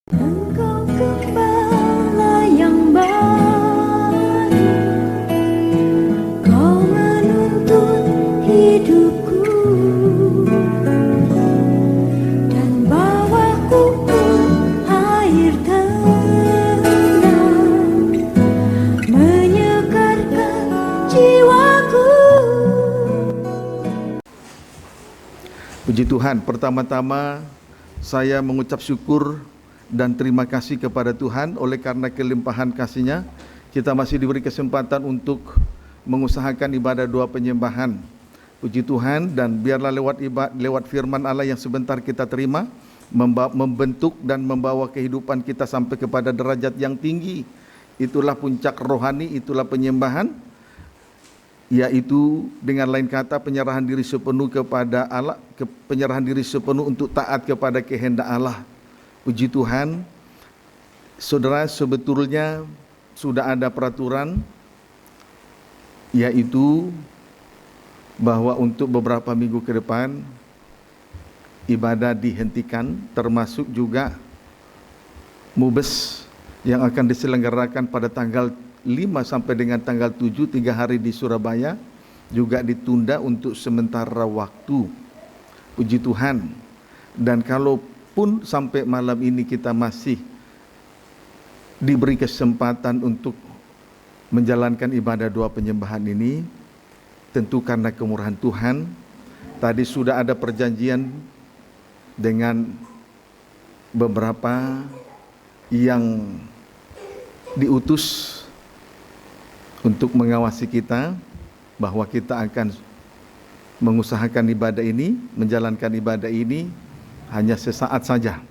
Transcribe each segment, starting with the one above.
Engkau gembala yang baik, Kau menuntun hidupku dan bawaku ke air tenang, menyegarkan jiwaku. Puji Tuhan, pertama-tama saya mengucap syukur dan terima kasih kepada Tuhan oleh karena kelimpahan kasih-Nya. Kita masih diberi kesempatan untuk mengusahakan ibadah doa penyembahan. Puji Tuhan, dan biarlah lewat firman Allah yang sebentar kita terima, membentuk dan membawa kehidupan kita sampai kepada derajat yang tinggi. Itulah puncak rohani, itulah penyembahan, yaitu dengan lain kata penyerahan diri sepenuh kepada Allah, penyerahan diri sepenuh untuk taat kepada kehendak Allah. Puji Tuhan, saudara, sebetulnya sudah ada peraturan, yaitu bahwa untuk beberapa minggu ke depan ibadah dihentikan, termasuk juga mubes yang akan diselenggarakan pada tanggal 5 sampai dengan tanggal 7, 3 hari di Surabaya juga ditunda untuk sementara waktu. Puji Tuhan. Dan kalaupun sampai malam ini kita masih diberi kesempatan untuk menjalankan ibadah doa penyembahan ini, tentu karena kemurahan Tuhan. Tadi sudah ada perjanjian dengan beberapa yang diutus untuk mengawasi kita, bahwa kita akan mengusahakan ibadah ini, menjalankan ibadah ini hanya sesaat saja.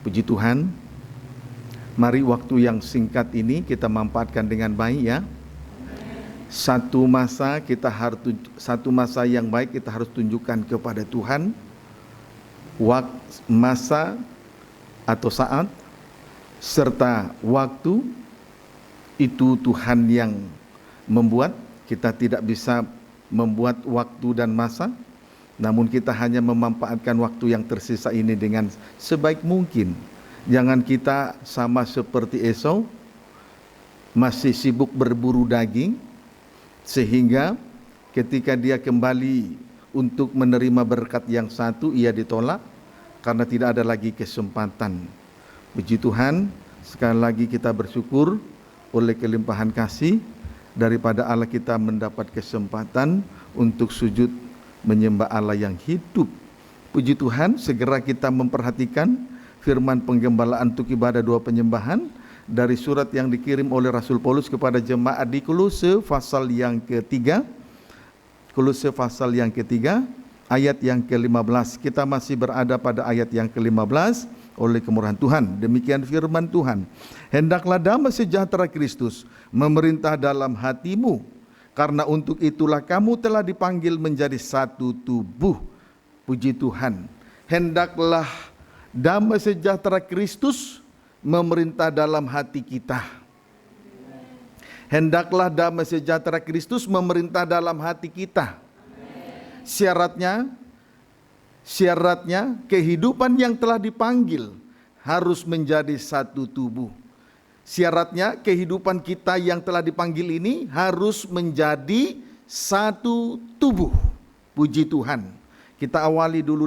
Puji Tuhan. Mari waktu yang singkat ini kita manfaatkan dengan baik ya. Satu masa yang baik kita harus tunjukkan kepada Tuhan. Masa atau saat serta waktu itu Tuhan yang membuat. Kita tidak bisa membuat waktu dan masa, namun kita hanya memanfaatkan waktu yang tersisa ini dengan sebaik mungkin. Jangan kita sama seperti Esau, masih sibuk berburu daging, sehingga ketika dia kembali untuk menerima berkat yang satu, ia ditolak karena tidak ada lagi kesempatan. Puji Tuhan, sekali lagi kita bersyukur oleh kelimpahan kasih daripada Allah kita mendapat kesempatan untuk sujud menyembah Allah yang hidup. Puji Tuhan, segera kita memperhatikan firman penggembalaan untuk ibadah doa penyembahan dari surat yang dikirim oleh Rasul Paulus kepada jemaat di Kolose pasal yang ketiga. Kolose pasal yang ketiga ayat yang ke-15. Kita masih berada pada ayat yang ke-15 oleh kemurahan Tuhan. Demikian firman Tuhan. Hendaklah damai sejahtera Kristus memerintah dalam hatimu, karena untuk itulah kamu telah dipanggil menjadi satu tubuh. Puji Tuhan. Hendaklah damai sejahtera Kristus memerintah dalam hati kita. Hendaklah damai sejahtera Kristus memerintah dalam hati kita. Syaratnya kehidupan yang telah dipanggil harus menjadi satu tubuh. Syaratnya kehidupan kita yang telah dipanggil ini harus menjadi satu tubuh. Puji Tuhan. Kita awali dulu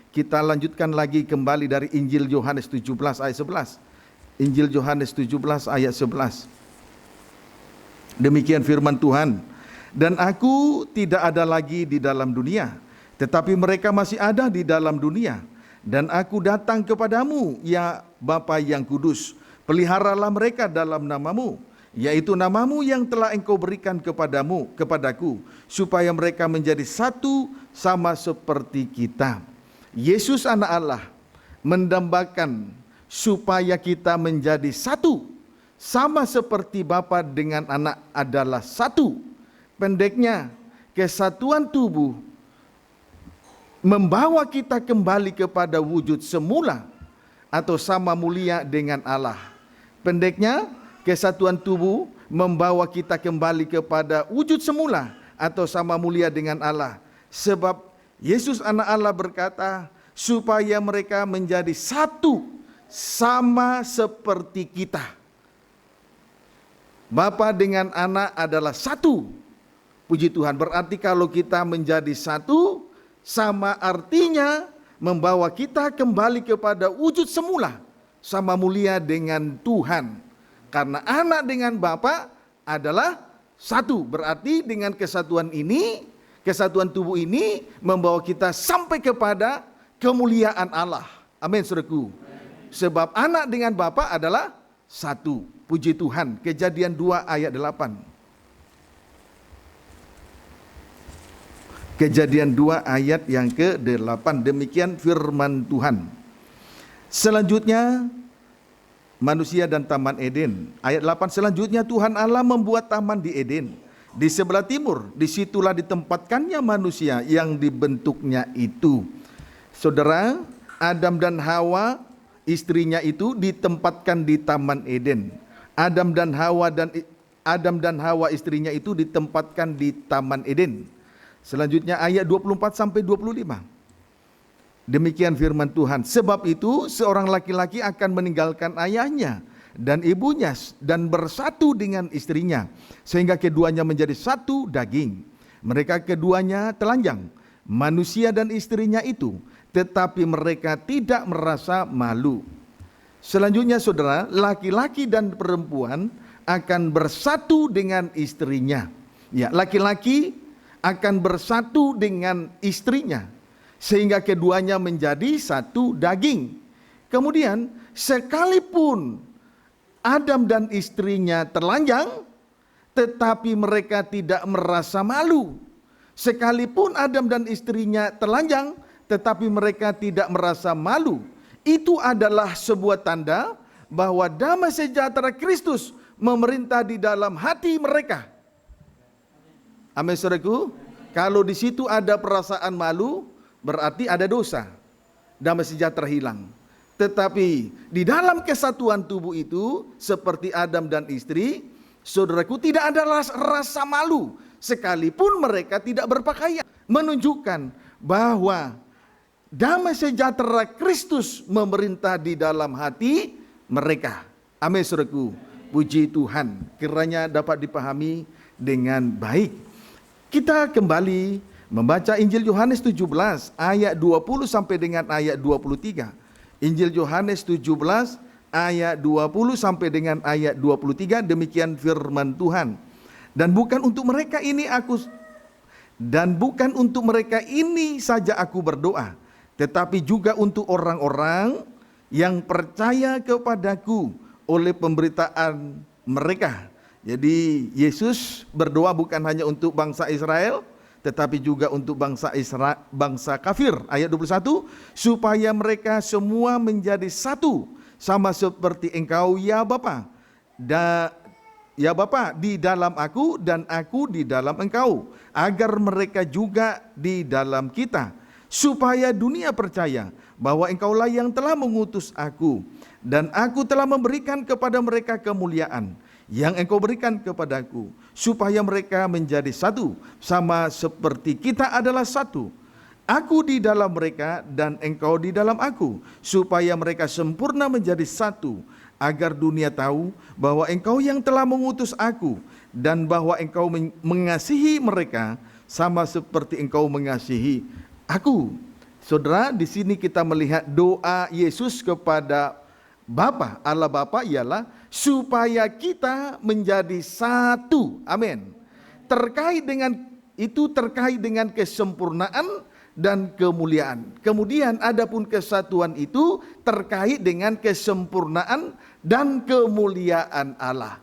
kita lanjutkan lagi kembali dari Injil Yohanes 17 ayat 11. Injil Yohanes 17 ayat 11. Demikian firman Tuhan. Dan aku tidak ada lagi di dalam dunia, tetapi mereka masih ada di dalam dunia. Dan aku datang kepadamu, ya Bapa yang kudus, peliharalah mereka dalam namamu, yaitu namamu yang telah engkau berikan kepadaku, supaya mereka menjadi satu sama seperti kita. Yesus anak Allah mendambakan supaya kita menjadi satu, sama seperti Bapa dengan anak adalah satu. Pendeknya, kesatuan tubuh membawa kita kembali kepada wujud semula atau sama mulia dengan Allah. Pendeknya, kesatuan tubuh membawa kita kembali kepada wujud semula atau sama mulia dengan Allah. Sebab Yesus anak Allah berkata, supaya mereka menjadi satu sama seperti kita. Bapa dengan anak adalah satu. Puji Tuhan, berarti kalau kita menjadi satu, sama artinya membawa kita kembali kepada wujud semula, sama mulia dengan Tuhan. Karena anak dengan Bapa adalah satu, berarti dengan kesatuan ini, kesatuan tubuh ini membawa kita sampai kepada kemuliaan Allah. Amin, saudaraku. Sebab anak dengan Bapa adalah satu. Puji Tuhan. Kejadian 2 ayat 8. Kejadian 2 ayat yang ke-8. Demikian firman Tuhan. Selanjutnya manusia dan Taman Eden. Ayat 8, selanjutnya Tuhan Allah membuat taman di Eden di sebelah timur. Disitulah ditempatkannya manusia yang dibentuknya itu. Saudara, Adam dan Hawa istrinya itu ditempatkan di Taman Eden. Adam dan Hawa istrinya itu ditempatkan di Taman Eden. Selanjutnya ayat 24 sampai 25. Demikian firman Tuhan. Sebab itu seorang laki-laki akan meninggalkan ayahnya dan ibunya dan bersatu dengan istrinya, sehingga keduanya menjadi satu daging. Mereka keduanya telanjang, manusia dan istrinya itu, tetapi mereka tidak merasa malu. Selanjutnya saudara, laki-laki dan perempuan akan bersatu dengan istrinya. Ya, laki-laki akan bersatu dengan istrinya, sehingga keduanya menjadi satu daging. Kemudian sekalipun Adam dan istrinya telanjang, tetapi mereka tidak merasa malu. Sekalipun Adam dan istrinya telanjang, tetapi mereka tidak merasa malu. Itu adalah sebuah tanda bahwa damai sejahtera Kristus memerintah di dalam hati mereka. Amin, saudaraku. Kalau di situ ada perasaan malu, berarti ada dosa. Damai sejahtera hilang. Tetapi di dalam kesatuan tubuh itu, seperti Adam dan istri, saudaraku, tidak ada rasa malu. Sekalipun mereka tidak berpakaian. Menunjukkan bahwa damai sejahtera Kristus memerintah di dalam hati mereka. Amin, saudaraku. Puji Tuhan. Kiranya dapat dipahami dengan baik. Kita kembali membaca Injil Yohanes 17 ayat 20 sampai dengan ayat 23. Injil Yohanes 17 ayat 20 sampai dengan ayat 23. Demikian firman Tuhan. Dan bukan untuk mereka ini saja aku berdoa, tetapi juga untuk orang-orang yang percaya kepadaku oleh pemberitaan mereka. Jadi Yesus berdoa bukan hanya untuk bangsa Israel, tetapi juga untuk bangsa kafir. Ayat 21, supaya mereka semua menjadi satu, sama seperti Engkau ya Bapa, ya Bapa, di dalam aku dan aku di dalam Engkau, agar mereka juga di dalam kita, supaya dunia percaya bahwa Engkaulah yang telah mengutus aku, dan aku telah memberikan kepada mereka kemuliaan yang Engkau berikan kepadaku, supaya mereka menjadi satu, sama seperti kita adalah satu. Aku di dalam mereka dan Engkau di dalam aku, supaya mereka sempurna menjadi satu, agar dunia tahu bahwa Engkau yang telah mengutus aku, dan bahwa Engkau mengasihi mereka sama seperti Engkau mengasihi aku. Saudara, di sini kita melihat doa Yesus kepada Bapa, Allah Bapa, ialah supaya kita menjadi satu. Amin. Terkait dengan kesempurnaan dan kemuliaan. Kemudian adapun kesatuan itu terkait dengan kesempurnaan dan kemuliaan Allah.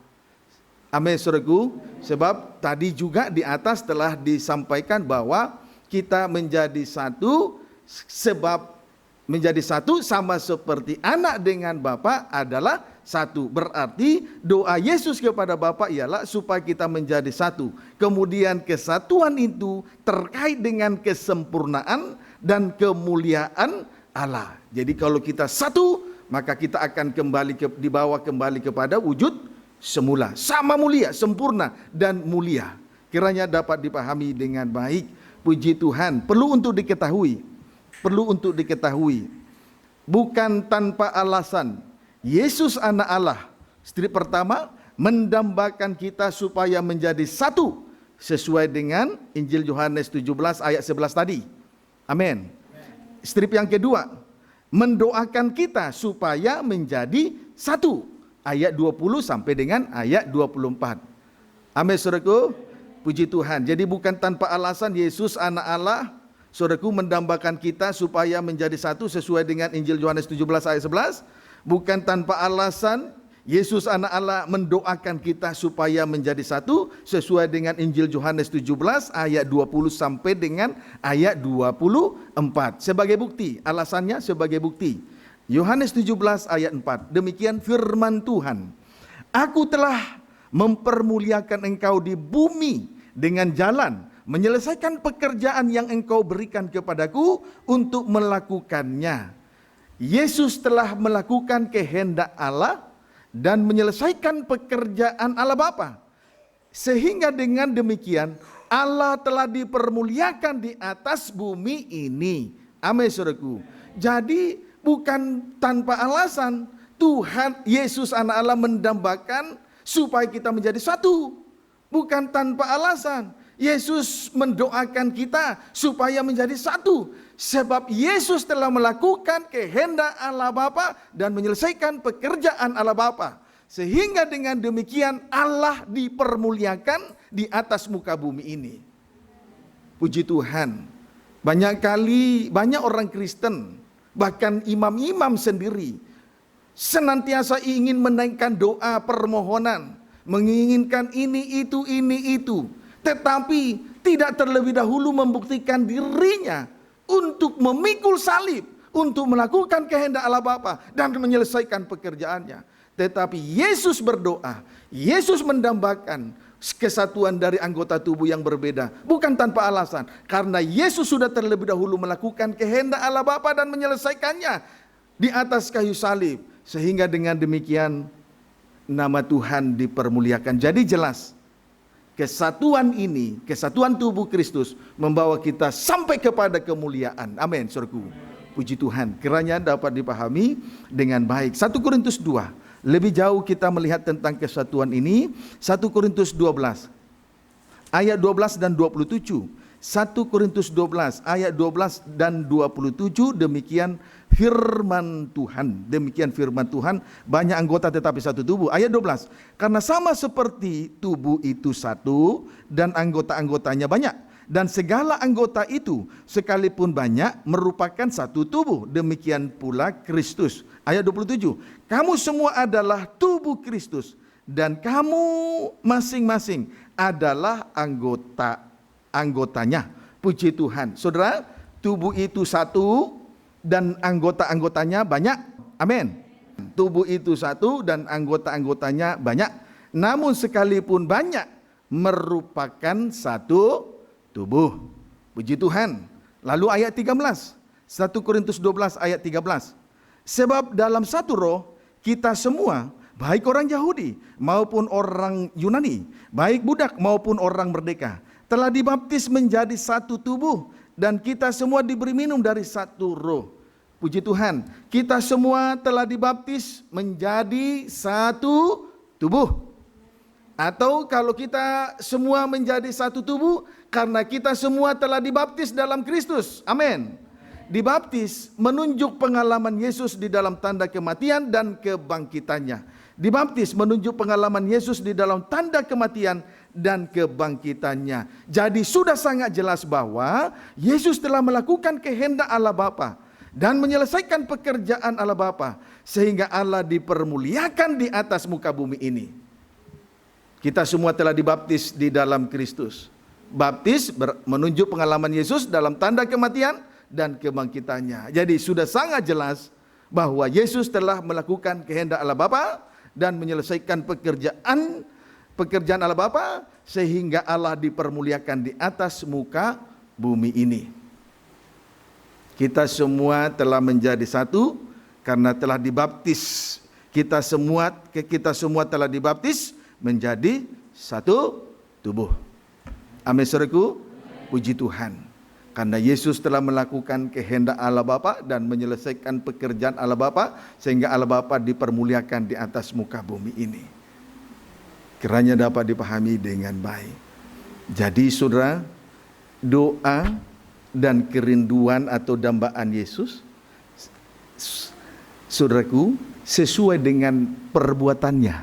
Amin, saudaraku. Sebab tadi juga di atas telah disampaikan bahwa kita menjadi satu, sebab menjadi satu sama seperti anak dengan Bapa adalah satu. Berarti doa Yesus kepada Bapa ialah supaya kita menjadi satu. Kemudian kesatuan itu terkait dengan kesempurnaan dan kemuliaan Allah. Jadi kalau kita satu, maka kita akan dibawa kembali kepada wujud semula. Sama mulia, sempurna dan mulia. Kiranya dapat dipahami dengan baik. Puji Tuhan. Perlu untuk diketahui bukan tanpa alasan. Yesus anak Allah. Strip pertama, mendambakan kita supaya menjadi satu sesuai dengan Injil Yohanes 17 ayat 11 tadi. Amin. Strip yang kedua, mendoakan kita supaya menjadi satu. Ayat 20 sampai dengan ayat 24. Amin, saudaraku. Puji Tuhan. Jadi bukan tanpa alasan Yesus anak Allah, saudaraku, mendambakan kita supaya menjadi satu sesuai dengan Injil Yohanes 17 ayat 11. Bukan tanpa alasan Yesus anak Allah mendoakan kita supaya menjadi satu sesuai dengan Injil Yohanes 17 ayat 20 sampai dengan ayat 24. Sebagai bukti, alasannya sebagai bukti. Yohanes 17 ayat 4. Demikian firman Tuhan. Aku telah mempermuliakan engkau di bumi dengan jalan menyelesaikan pekerjaan yang engkau berikan kepadaku untuk melakukannya. Yesus telah melakukan kehendak Allah dan menyelesaikan pekerjaan Allah Bapa. Sehingga dengan demikian Allah telah dipermuliakan di atas bumi ini. Amin, saudaraku. Jadi bukan tanpa alasan Tuhan Yesus anak Allah mendambakan supaya kita menjadi satu. Bukan tanpa alasan Yesus mendoakan kita supaya menjadi satu. Sebab Yesus telah melakukan kehendak Allah Bapa dan menyelesaikan pekerjaan Allah Bapa. Sehingga dengan demikian Allah dipermuliakan di atas muka bumi ini. Puji Tuhan. Banyak kali banyak orang Kristen, bahkan imam-imam sendiri, senantiasa ingin menaikkan doa permohonan, menginginkan ini itu, tetapi tidak terlebih dahulu membuktikan dirinya untuk memikul salib, untuk melakukan kehendak Allah Bapa dan menyelesaikan pekerjaannya. Tetapi Yesus berdoa, Yesus mendambakan kesatuan dari anggota tubuh yang berbeda, bukan tanpa alasan, karena Yesus sudah terlebih dahulu melakukan kehendak Allah Bapa dan menyelesaikannya di atas kayu salib. Sehingga dengan demikian nama Tuhan dipermuliakan. Jadi jelas, kesatuan ini, kesatuan tubuh Kristus membawa kita sampai kepada kemuliaan. Amin, saudaraku. Puji Tuhan, kiranya dapat dipahami dengan baik. 1 Korintus 2, lebih jauh kita melihat tentang kesatuan ini. 1 Korintus 12, ayat 12 dan 27. 1 Korintus 12, ayat 12 dan 27, demikian firman Tuhan. Demikian firman Tuhan, banyak anggota tetapi satu tubuh. Ayat 12, karena sama seperti tubuh itu satu dan anggota-anggotanya banyak, dan segala anggota itu sekalipun banyak merupakan satu tubuh, demikian pula Kristus. Ayat 27, kamu semua adalah tubuh Kristus dan kamu masing-masing adalah anggotanya. Puji Tuhan. Saudara, tubuh itu satu dan anggota-anggotanya banyak. Amin. Tubuh itu satu dan anggota-anggotanya banyak. Namun sekalipun banyak merupakan satu tubuh. Puji Tuhan. Lalu ayat 13. 1 Korintus 12 ayat 13. Sebab dalam satu roh kita semua, baik orang Yahudi maupun orang Yunani, baik budak maupun orang merdeka, telah dibaptis menjadi satu tubuh, dan kita semua diberi minum dari satu roh. Puji Tuhan, kita semua telah dibaptis menjadi satu tubuh. Atau kalau kita semua menjadi satu tubuh, karena kita semua telah dibaptis dalam Kristus. Amin. Dibaptis menunjuk pengalaman Yesus di dalam tanda kematian dan kebangkitannya. Dibaptis menunjuk pengalaman Yesus di dalam tanda kematian dan kebangkitannya. Jadi sudah sangat jelas bahwa Yesus telah melakukan kehendak Allah Bapa dan menyelesaikan pekerjaan Allah Bapa, sehingga Allah dipermuliakan di atas muka bumi ini. Kita semua telah dibaptis di dalam Kristus. Baptis menunjuk pengalaman Yesus dalam tanda kematian dan kebangkitannya. Jadi sudah sangat jelas bahwa Yesus telah melakukan kehendak Allah Bapa dan menyelesaikan pekerjaan Allah Bapa, sehingga Allah dipermuliakan di atas muka bumi ini. Kita semua telah menjadi satu karena telah dibaptis. Kita semua telah dibaptis menjadi satu tubuh. Amin, saudaraku. Puji Tuhan. Karena Yesus telah melakukan kehendak Allah Bapa dan menyelesaikan pekerjaan Allah Bapa, sehingga Allah Bapa dipermuliakan di atas muka bumi ini. Kiranya dapat dipahami dengan baik. Jadi saudara, doa dan kerinduan atau dambaan Yesus, saudaraku, sesuai dengan perbuatannya.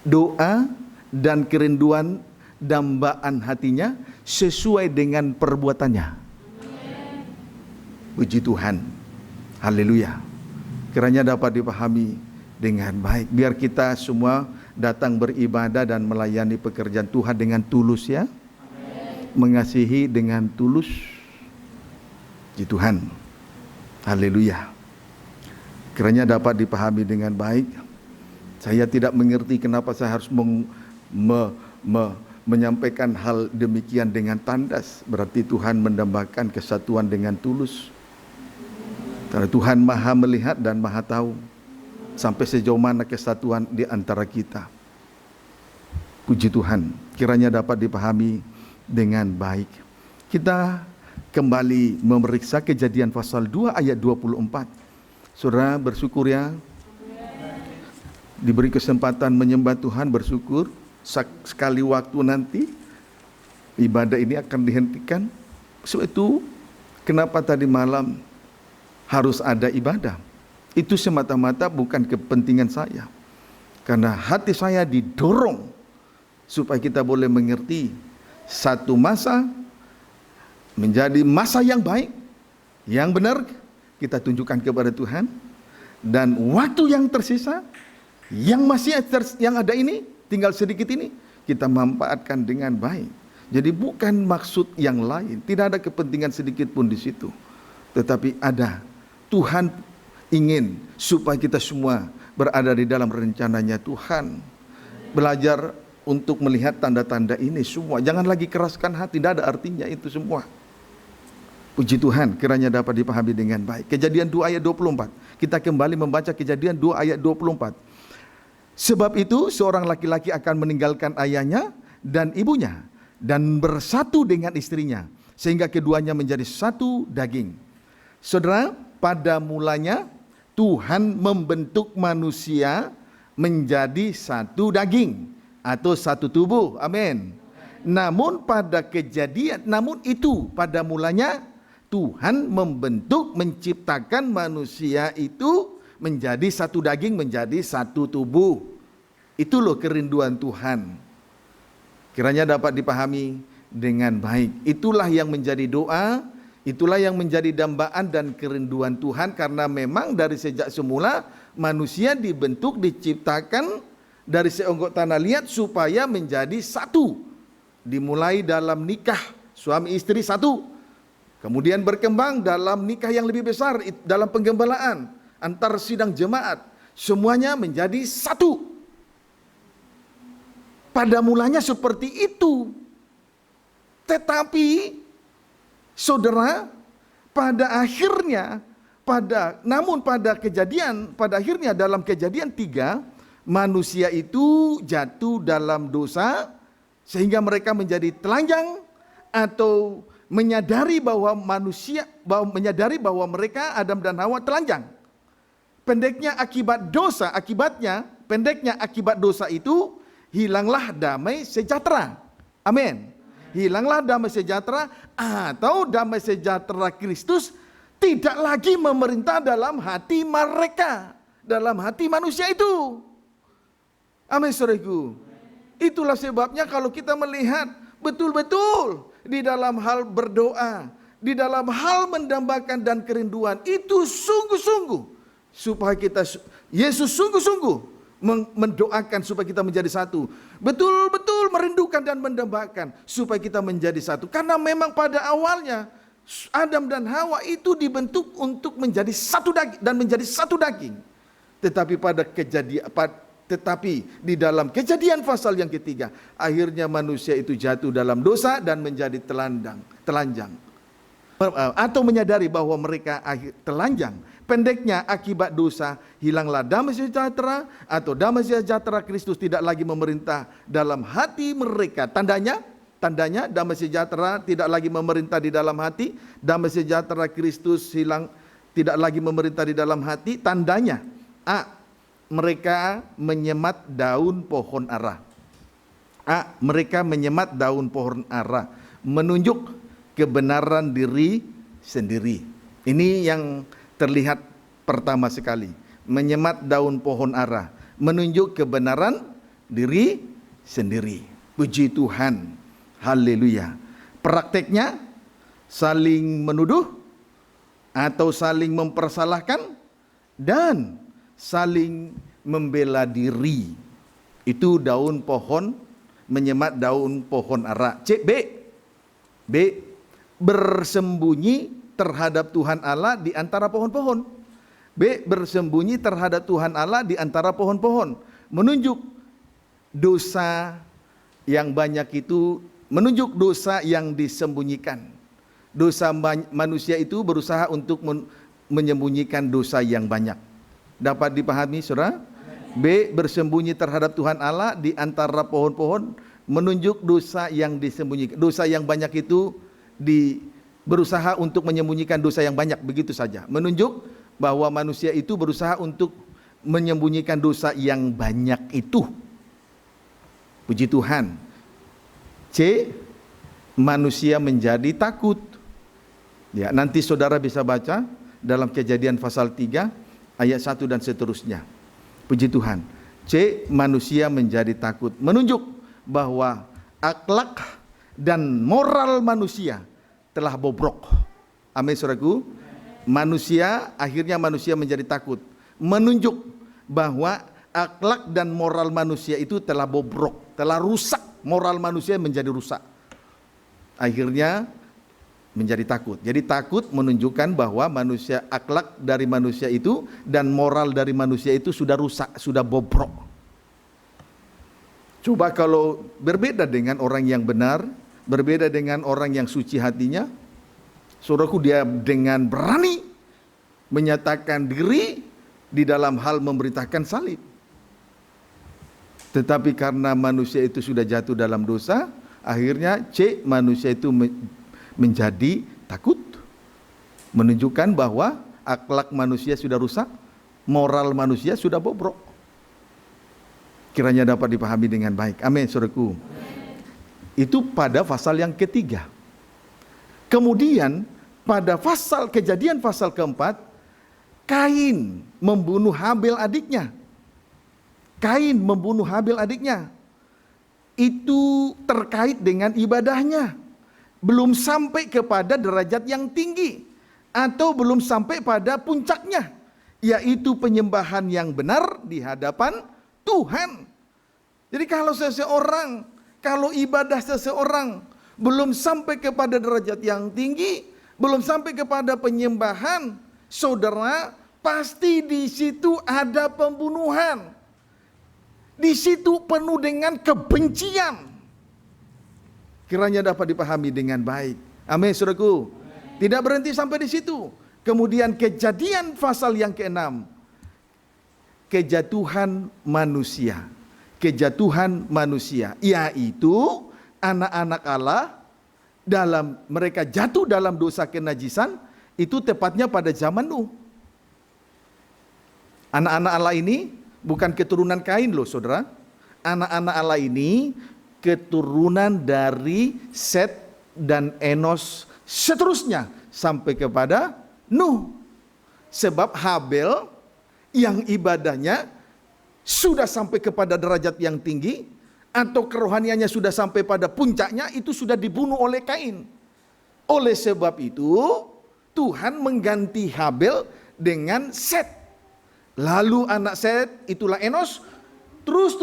Doa dan kerinduan dambaan hatinya sesuai dengan perbuatannya. Puji Tuhan. Haleluya. Kiranya dapat dipahami dengan baik. Biar kita semua datang beribadah dan melayani pekerjaan Tuhan dengan tulus ya. Mengasihi dengan tulus. Puji Tuhan. Haleluya. Kiranya dapat dipahami dengan baik. Saya tidak mengerti kenapa saya harus menyampaikan hal demikian dengan tandas. Berarti Tuhan mendambakan kesatuan dengan tulus. Karena Tuhan maha melihat dan maha tahu sampai sejauh mana kesatuan di antara kita. Puji Tuhan, kiranya dapat dipahami dengan baik. Kita kembali memeriksa Kejadian pasal 2 ayat 24. Saudara bersyukur ya, diberi kesempatan menyembah Tuhan, bersyukur. Sekali waktu nanti ibadah ini akan dihentikan. Sebab itu kenapa tadi malam harus ada ibadah? Itu semata-mata bukan kepentingan saya, karena hati saya didorong supaya kita boleh mengerti satu masa menjadi masa yang baik, yang benar kita tunjukkan kepada Tuhan, dan waktu yang tersisa yang masih yang ada ini, tinggal sedikit ini, kita manfaatkan dengan baik. Jadi bukan maksud yang lain, tidak ada kepentingan sedikit pun di situ. Tetapi ada, Tuhan ingin supaya kita semua berada di dalam rencananya Tuhan. Belajar untuk melihat tanda-tanda ini semua. Jangan lagi keraskan hati, tidak ada artinya itu semua. Puji Tuhan, kiranya dapat dipahami dengan baik. Kejadian 2 ayat 24. Kita kembali membaca Kejadian 2 ayat 24. Sebab itu seorang laki-laki akan meninggalkan ayahnya dan ibunya dan bersatu dengan istrinya, sehingga keduanya menjadi satu daging. Saudara, pada mulanya Tuhan membentuk manusia menjadi satu daging atau satu tubuh. Amin. Namun itu pada mulanya Tuhan membentuk, menciptakan manusia itu menjadi satu daging, menjadi satu tubuh. Itu loh kerinduan Tuhan. Kiranya dapat dipahami dengan baik. Itulah yang menjadi doa, itulah yang menjadi dambaan dan kerinduan Tuhan. Karena memang dari sejak semula manusia dibentuk, diciptakan dari seonggok tanah liat supaya menjadi satu. Dimulai dalam nikah, suami istri satu. Kemudian berkembang dalam nikah yang lebih besar, dalam penggembalaan antar sidang jemaat, semuanya menjadi satu. Pada mulanya seperti itu. Tetapi saudara, pada akhirnya pada akhirnya dalam Kejadian 3, manusia itu jatuh dalam dosa sehingga mereka menjadi telanjang, atau menyadari bahwa mereka Adam dan Hawa telanjang. Pendeknya akibat dosa itu hilanglah damai sejahtera. Amin. Hilanglah damai sejahtera, atau damai sejahtera Kristus tidak lagi memerintah dalam hati mereka, dalam hati manusia itu. Amin, saudaraku. Itulah sebabnya kalau kita melihat betul-betul di dalam hal berdoa, di dalam hal mendambakan dan kerinduan, itu sungguh-sungguh supaya Yesus sungguh-sungguh mendoakan supaya kita menjadi satu. Betul-betul merindukan dan mendambakan supaya kita menjadi satu. Karena memang pada awalnya Adam dan Hawa itu dibentuk untuk menjadi satu daging dan menjadi satu daging. Tetapi di dalam Kejadian pasal yang ketiga, akhirnya manusia itu jatuh dalam dosa dan menjadi telanjang. Atau menyadari bahwa mereka telanjang. Pendeknya akibat dosa hilanglah damai sejahtera, atau damai sejahtera Kristus tidak lagi memerintah dalam hati mereka. Tandanya tandanya damai sejahtera tidak lagi memerintah di dalam hati, damai sejahtera Kristus hilang, tidak lagi memerintah di dalam hati. Tandanya A, mereka menyemat daun pohon ara. A, mereka menyemat daun pohon ara, menunjuk kebenaran diri sendiri. Ini yang terlihat pertama sekali, menyemat daun pohon ara, menunjuk kebenaran diri sendiri. Puji Tuhan, haleluya. Prakteknya saling menuduh atau saling mempersalahkan dan saling membela diri. Itu daun pohon, menyemat daun pohon ara. B, bersembunyi terhadap Tuhan Allah di antara pohon-pohon. B, bersembunyi terhadap Tuhan Allah di antara pohon-pohon, menunjuk dosa yang banyak itu, menunjuk dosa yang disembunyikan. Dosa manusia itu berusaha untuk menyembunyikan dosa yang banyak. Dapat dipahami, saudara? B, bersembunyi terhadap Tuhan Allah di antara pohon-pohon, menunjuk dosa yang disembunyikan. Dosa yang banyak itu berusaha untuk menyembunyikan dosa yang banyak, begitu saja. Menunjuk bahwa manusia itu berusaha untuk menyembunyikan dosa yang banyak itu. Puji Tuhan. C, manusia menjadi takut. Ya, nanti saudara bisa baca dalam Kejadian pasal 3 ayat 1 dan seterusnya. Puji Tuhan. C, manusia menjadi takut, menunjuk bahwa akhlak dan moral manusia telah bobrok. Amin, saudaraku. Akhirnya manusia menjadi takut, menunjuk bahwa akhlak dan moral manusia itu telah bobrok, telah rusak. Moral manusia menjadi rusak. Akhirnya menjadi takut. Jadi takut menunjukkan bahwa akhlak dari manusia itu dan moral dari manusia itu sudah rusak, sudah bobrok. Coba kalau berbeda dengan orang yang benar, berbeda dengan orang yang suci hatinya, saudaraku, dia dengan berani menyatakan diri di dalam hal memberitakan salib. Tetapi karena manusia itu sudah jatuh dalam dosa, akhirnya C, manusia itu menjadi takut, menunjukkan bahwa akhlak manusia sudah rusak, moral manusia sudah bobrok. Kiranya dapat dipahami dengan baik. Amin, saudaraku. Itu pada pasal yang ketiga. Kemudian pada Kejadian pasal keempat, Kain membunuh Habel adiknya. Kain membunuh Habel adiknya. Itu terkait dengan ibadahnya. Belum sampai kepada derajat yang tinggi, atau belum sampai pada puncaknya, yaitu penyembahan yang benar di hadapan Tuhan. Jadi kalau ibadah seseorang belum sampai kepada derajat yang tinggi, belum sampai kepada penyembahan, saudara, pasti di situ ada pembunuhan. Di situ penuh dengan kebencian. Kiranya dapat dipahami dengan baik. Amin, saudaraku. Tidak berhenti sampai di situ. Kemudian Kejadian pasal yang ke-6, kejatuhan manusia. Kejatuhan manusia, yaitu anak-anak Allah mereka jatuh dalam dosa kenajisan, itu tepatnya pada zaman Nuh. Anak-anak Allah ini bukan keturunan Kain loh, saudara. Anak-anak Allah ini keturunan dari Set dan Enos, seterusnya sampai kepada Nuh. Sebab Habel yang ibadahnya sudah sampai kepada derajat yang tinggi, atau kerohaniannya sudah sampai pada puncaknya, itu sudah dibunuh oleh Kain. Oleh sebab itu Tuhan mengganti Habel dengan Set. Lalu anak Set itulah Enos, terus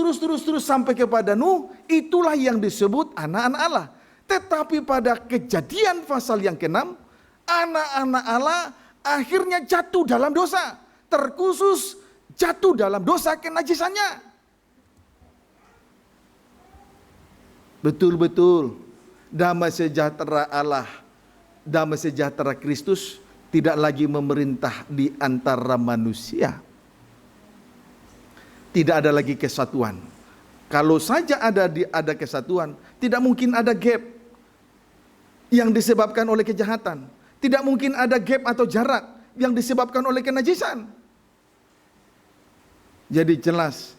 sampai kepada Nuh, itulah yang disebut anak-anak Allah. Tetapi pada Kejadian pasal yang ke-6, anak-anak Allah akhirnya jatuh dalam dosa, terkhusus jatuh dalam dosa kenajisannya. Betul-betul damai sejahtera Allah, damai sejahtera Kristus tidak lagi memerintah di antara manusia. Tidak ada lagi kesatuan. Kalau saja ada kesatuan, tidak mungkin ada gap yang disebabkan oleh kejahatan. Tidak mungkin ada gap atau jarak yang disebabkan oleh kenajisan. Jadi jelas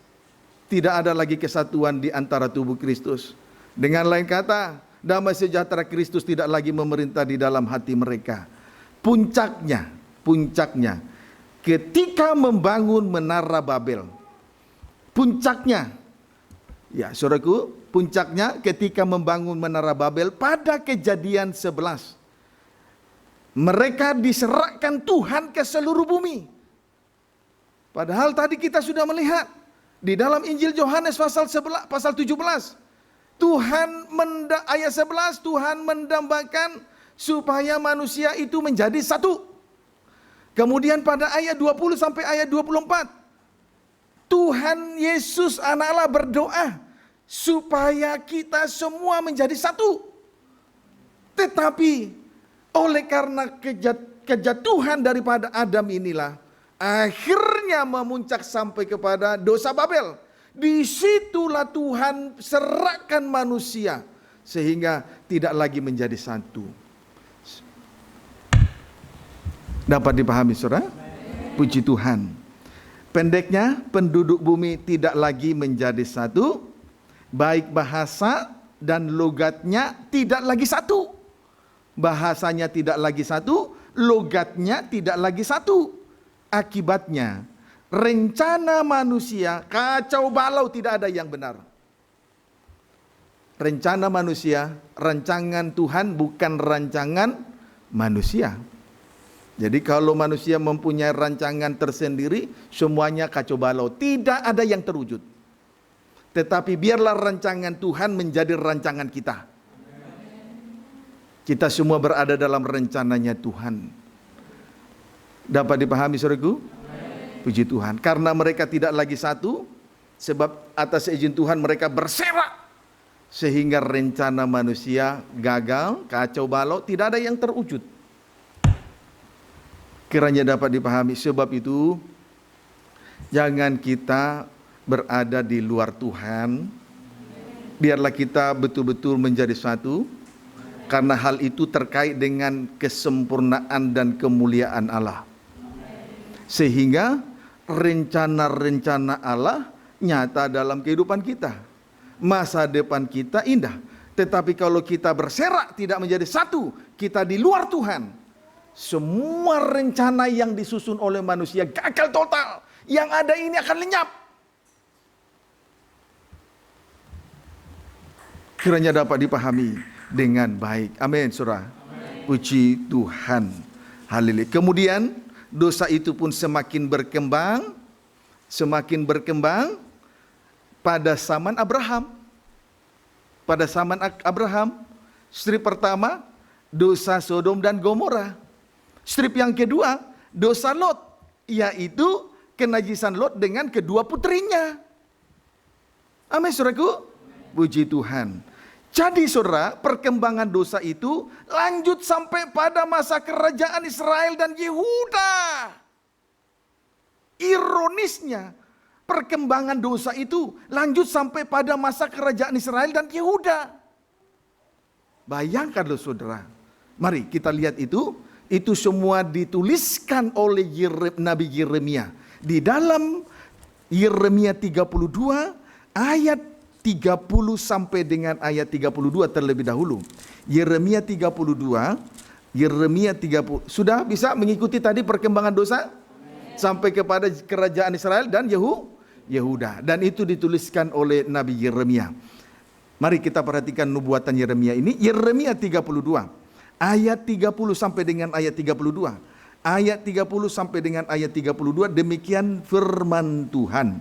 tidak ada lagi kesatuan di antara tubuh Kristus. Dengan lain kata, damai sejahtera Kristus tidak lagi memerintah di dalam hati mereka. Puncaknya ketika membangun menara Babel. Puncaknya, ya saudaraku, puncaknya ketika membangun menara Babel pada Kejadian 11. Mereka diserahkan Tuhan ke seluruh bumi. Padahal tadi kita sudah melihat di dalam Injil Yohanes pasal 17, ayat 11, Tuhan mendambakan supaya manusia itu menjadi satu. Kemudian pada ayat 20 sampai ayat 24, Tuhan Yesus anak Allah berdoa supaya kita semua menjadi satu. Tetapi oleh karena kejatuhan daripada Adam inilah, akhirnya memuncak sampai kepada dosa Babel. Disitulah Tuhan serahkan manusia sehingga tidak lagi menjadi satu. Dapat dipahami saudara? Puji Tuhan. Pendeknya, penduduk bumi tidak lagi menjadi satu. Baik bahasa dan logatnya tidak lagi satu. Bahasanya tidak lagi satu, logatnya tidak lagi satu. Akibatnya, rencana manusia kacau balau, tidak ada yang benar. Rencana manusia, rancangan Tuhan bukan rancangan manusia. Jadi kalau manusia mempunyai rancangan tersendiri, semuanya kacau balau, tidak ada yang terwujud. Tetapi biarlah rancangan Tuhan menjadi rancangan kita. Kita semua berada dalam rencananya Tuhan. Dapat dipahami saudaraku? Puji Tuhan. Karena mereka tidak lagi satu, sebab atas izin Tuhan mereka berserak, sehingga rencana manusia gagal, kacau balau, tidak ada yang terwujud. Kiranya dapat dipahami. Sebab itu jangan kita berada di luar Tuhan. Biarlah kita betul-betul menjadi satu, karena hal itu terkait dengan kesempurnaan dan kemuliaan Allah. Sehingga rencana-rencana Allah nyata dalam kehidupan kita. Masa depan kita indah. Tetapi kalau kita berserak tidak menjadi satu, kita di luar Tuhan, semua rencana yang disusun oleh manusia gagal total. Yang ada ini akan lenyap. Kiranya dapat dipahami dengan baik. Amin, saudara. Puji Tuhan. Haleluya. Kemudian dosa itu pun semakin berkembang pada zaman Abraham. Pada zaman Abraham, strip pertama dosa Sodom dan Gomora. Strip yang kedua dosa Lot, yaitu kenajisan Lot dengan kedua putrinya. Amin, saudaraku. Puji Tuhan. Jadi saudara, perkembangan dosa itu lanjut sampai pada masa kerajaan Israel dan Yehuda. Ironisnya, perkembangan dosa itu lanjut sampai pada masa kerajaan Israel dan Yehuda. Bayangkan loh saudara. Mari kita lihat itu. Itu semua dituliskan oleh Nabi Yeremia. Di dalam Yeremia 32 ayat 30 sampai dengan ayat 32 terlebih dahulu. Yeremia 32. Sudah bisa mengikuti tadi perkembangan dosa? Sampai kepada kerajaan Israel dan Yehuda. Dan itu dituliskan oleh Nabi Yeremia. Mari kita perhatikan nubuatan Yeremia ini. Yeremia 32. Ayat 30 sampai dengan ayat 32. Ayat 30 sampai dengan ayat 32. Demikian firman Tuhan.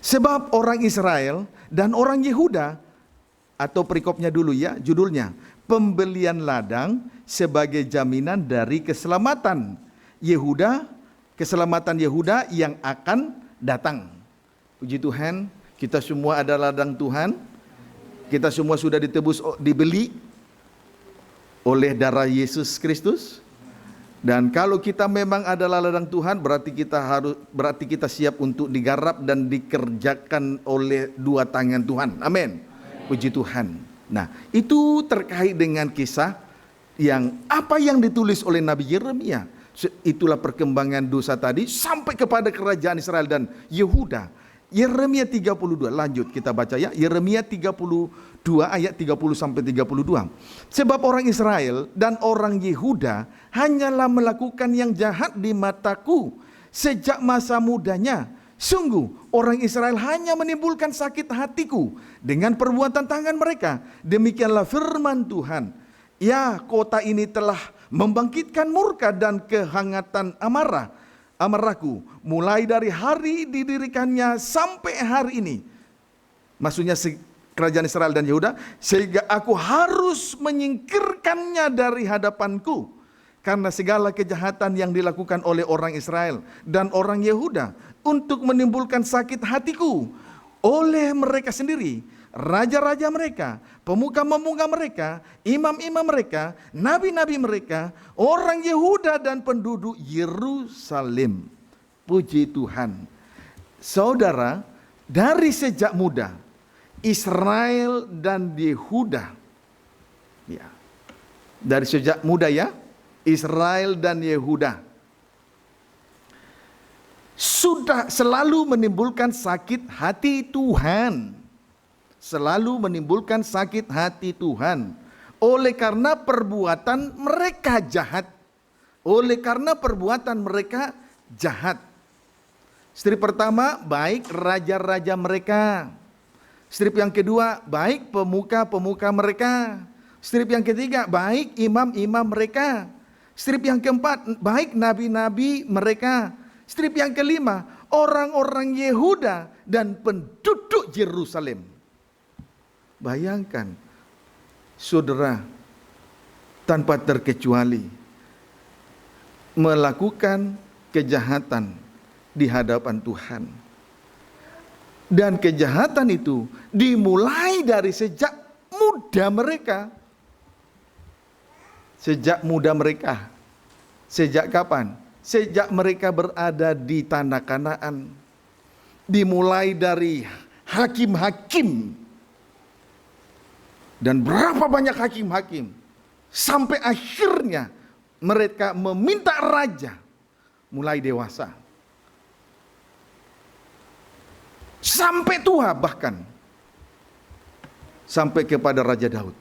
Sebab orang Israel dan orang Yehuda, atau perikopnya dulu ya, judulnya, pembelian ladang sebagai jaminan dari keselamatan Yehuda, keselamatan Yehuda yang akan datang. Puji Tuhan, kita semua adalah ladang Tuhan. Kita semua sudah ditebus, dibeli oleh darah Yesus Kristus. Dan kalau kita memang adalah ladang Tuhan, berarti kita siap untuk digarap dan dikerjakan oleh dua tangan Tuhan. Amin. Puji Tuhan. Nah, itu terkait dengan kisah apa yang ditulis oleh Nabi Yeremia. Itulah perkembangan dosa tadi sampai kepada kerajaan Israel dan Yehuda. Yeremia 32, lanjut kita baca ya. Yeremia 32 ayat 30 sampai 32. Sebab orang Israel dan orang Yehuda hanyalah melakukan yang jahat di mataku sejak masa mudanya. Sungguh orang Israel hanya menimbulkan sakit hatiku dengan perbuatan tangan mereka. Demikianlah firman Tuhan. Ya, kota ini telah membangkitkan murka dan kehangatan amarahku mulai dari hari didirikannya sampai hari ini. Maksudnya kerajaan Israel dan Yehuda, sehingga aku harus menyingkirkannya dari hadapanku karena segala kejahatan yang dilakukan oleh orang Israel dan orang Yehuda untuk menimbulkan sakit hatiku oleh mereka sendiri, raja-raja mereka, pemuka-pemuka mereka, imam-imam mereka, nabi-nabi mereka, orang Yehuda dan penduduk Yerusalem. Puji Tuhan. Saudara, dari sejak muda Israel dan Yehuda, ya, dari sejak muda ya, Israel dan Yehuda sudah selalu menimbulkan sakit hati Tuhan. Selalu menimbulkan sakit hati Tuhan. Oleh karena perbuatan mereka jahat. Oleh karena perbuatan mereka jahat. Strip pertama, baik raja-raja mereka. Strip yang kedua, baik pemuka-pemuka mereka. Strip yang ketiga, baik imam-imam mereka. Strip yang keempat, baik nabi-nabi mereka. Strip yang kelima, orang-orang Yehuda dan penduduk Yerusalem. Bayangkan, saudara, tanpa terkecuali melakukan kejahatan di hadapan Tuhan. Dan kejahatan itu dimulai dari sejak muda mereka. Sejak muda mereka. Sejak kapan? Sejak mereka berada di tanah Kanaan. Dimulai dari hakim-hakim. Dan berapa banyak hakim-hakim. Sampai akhirnya mereka meminta raja. Mulai dewasa. Sampai tua bahkan. Sampai kepada Raja Daud.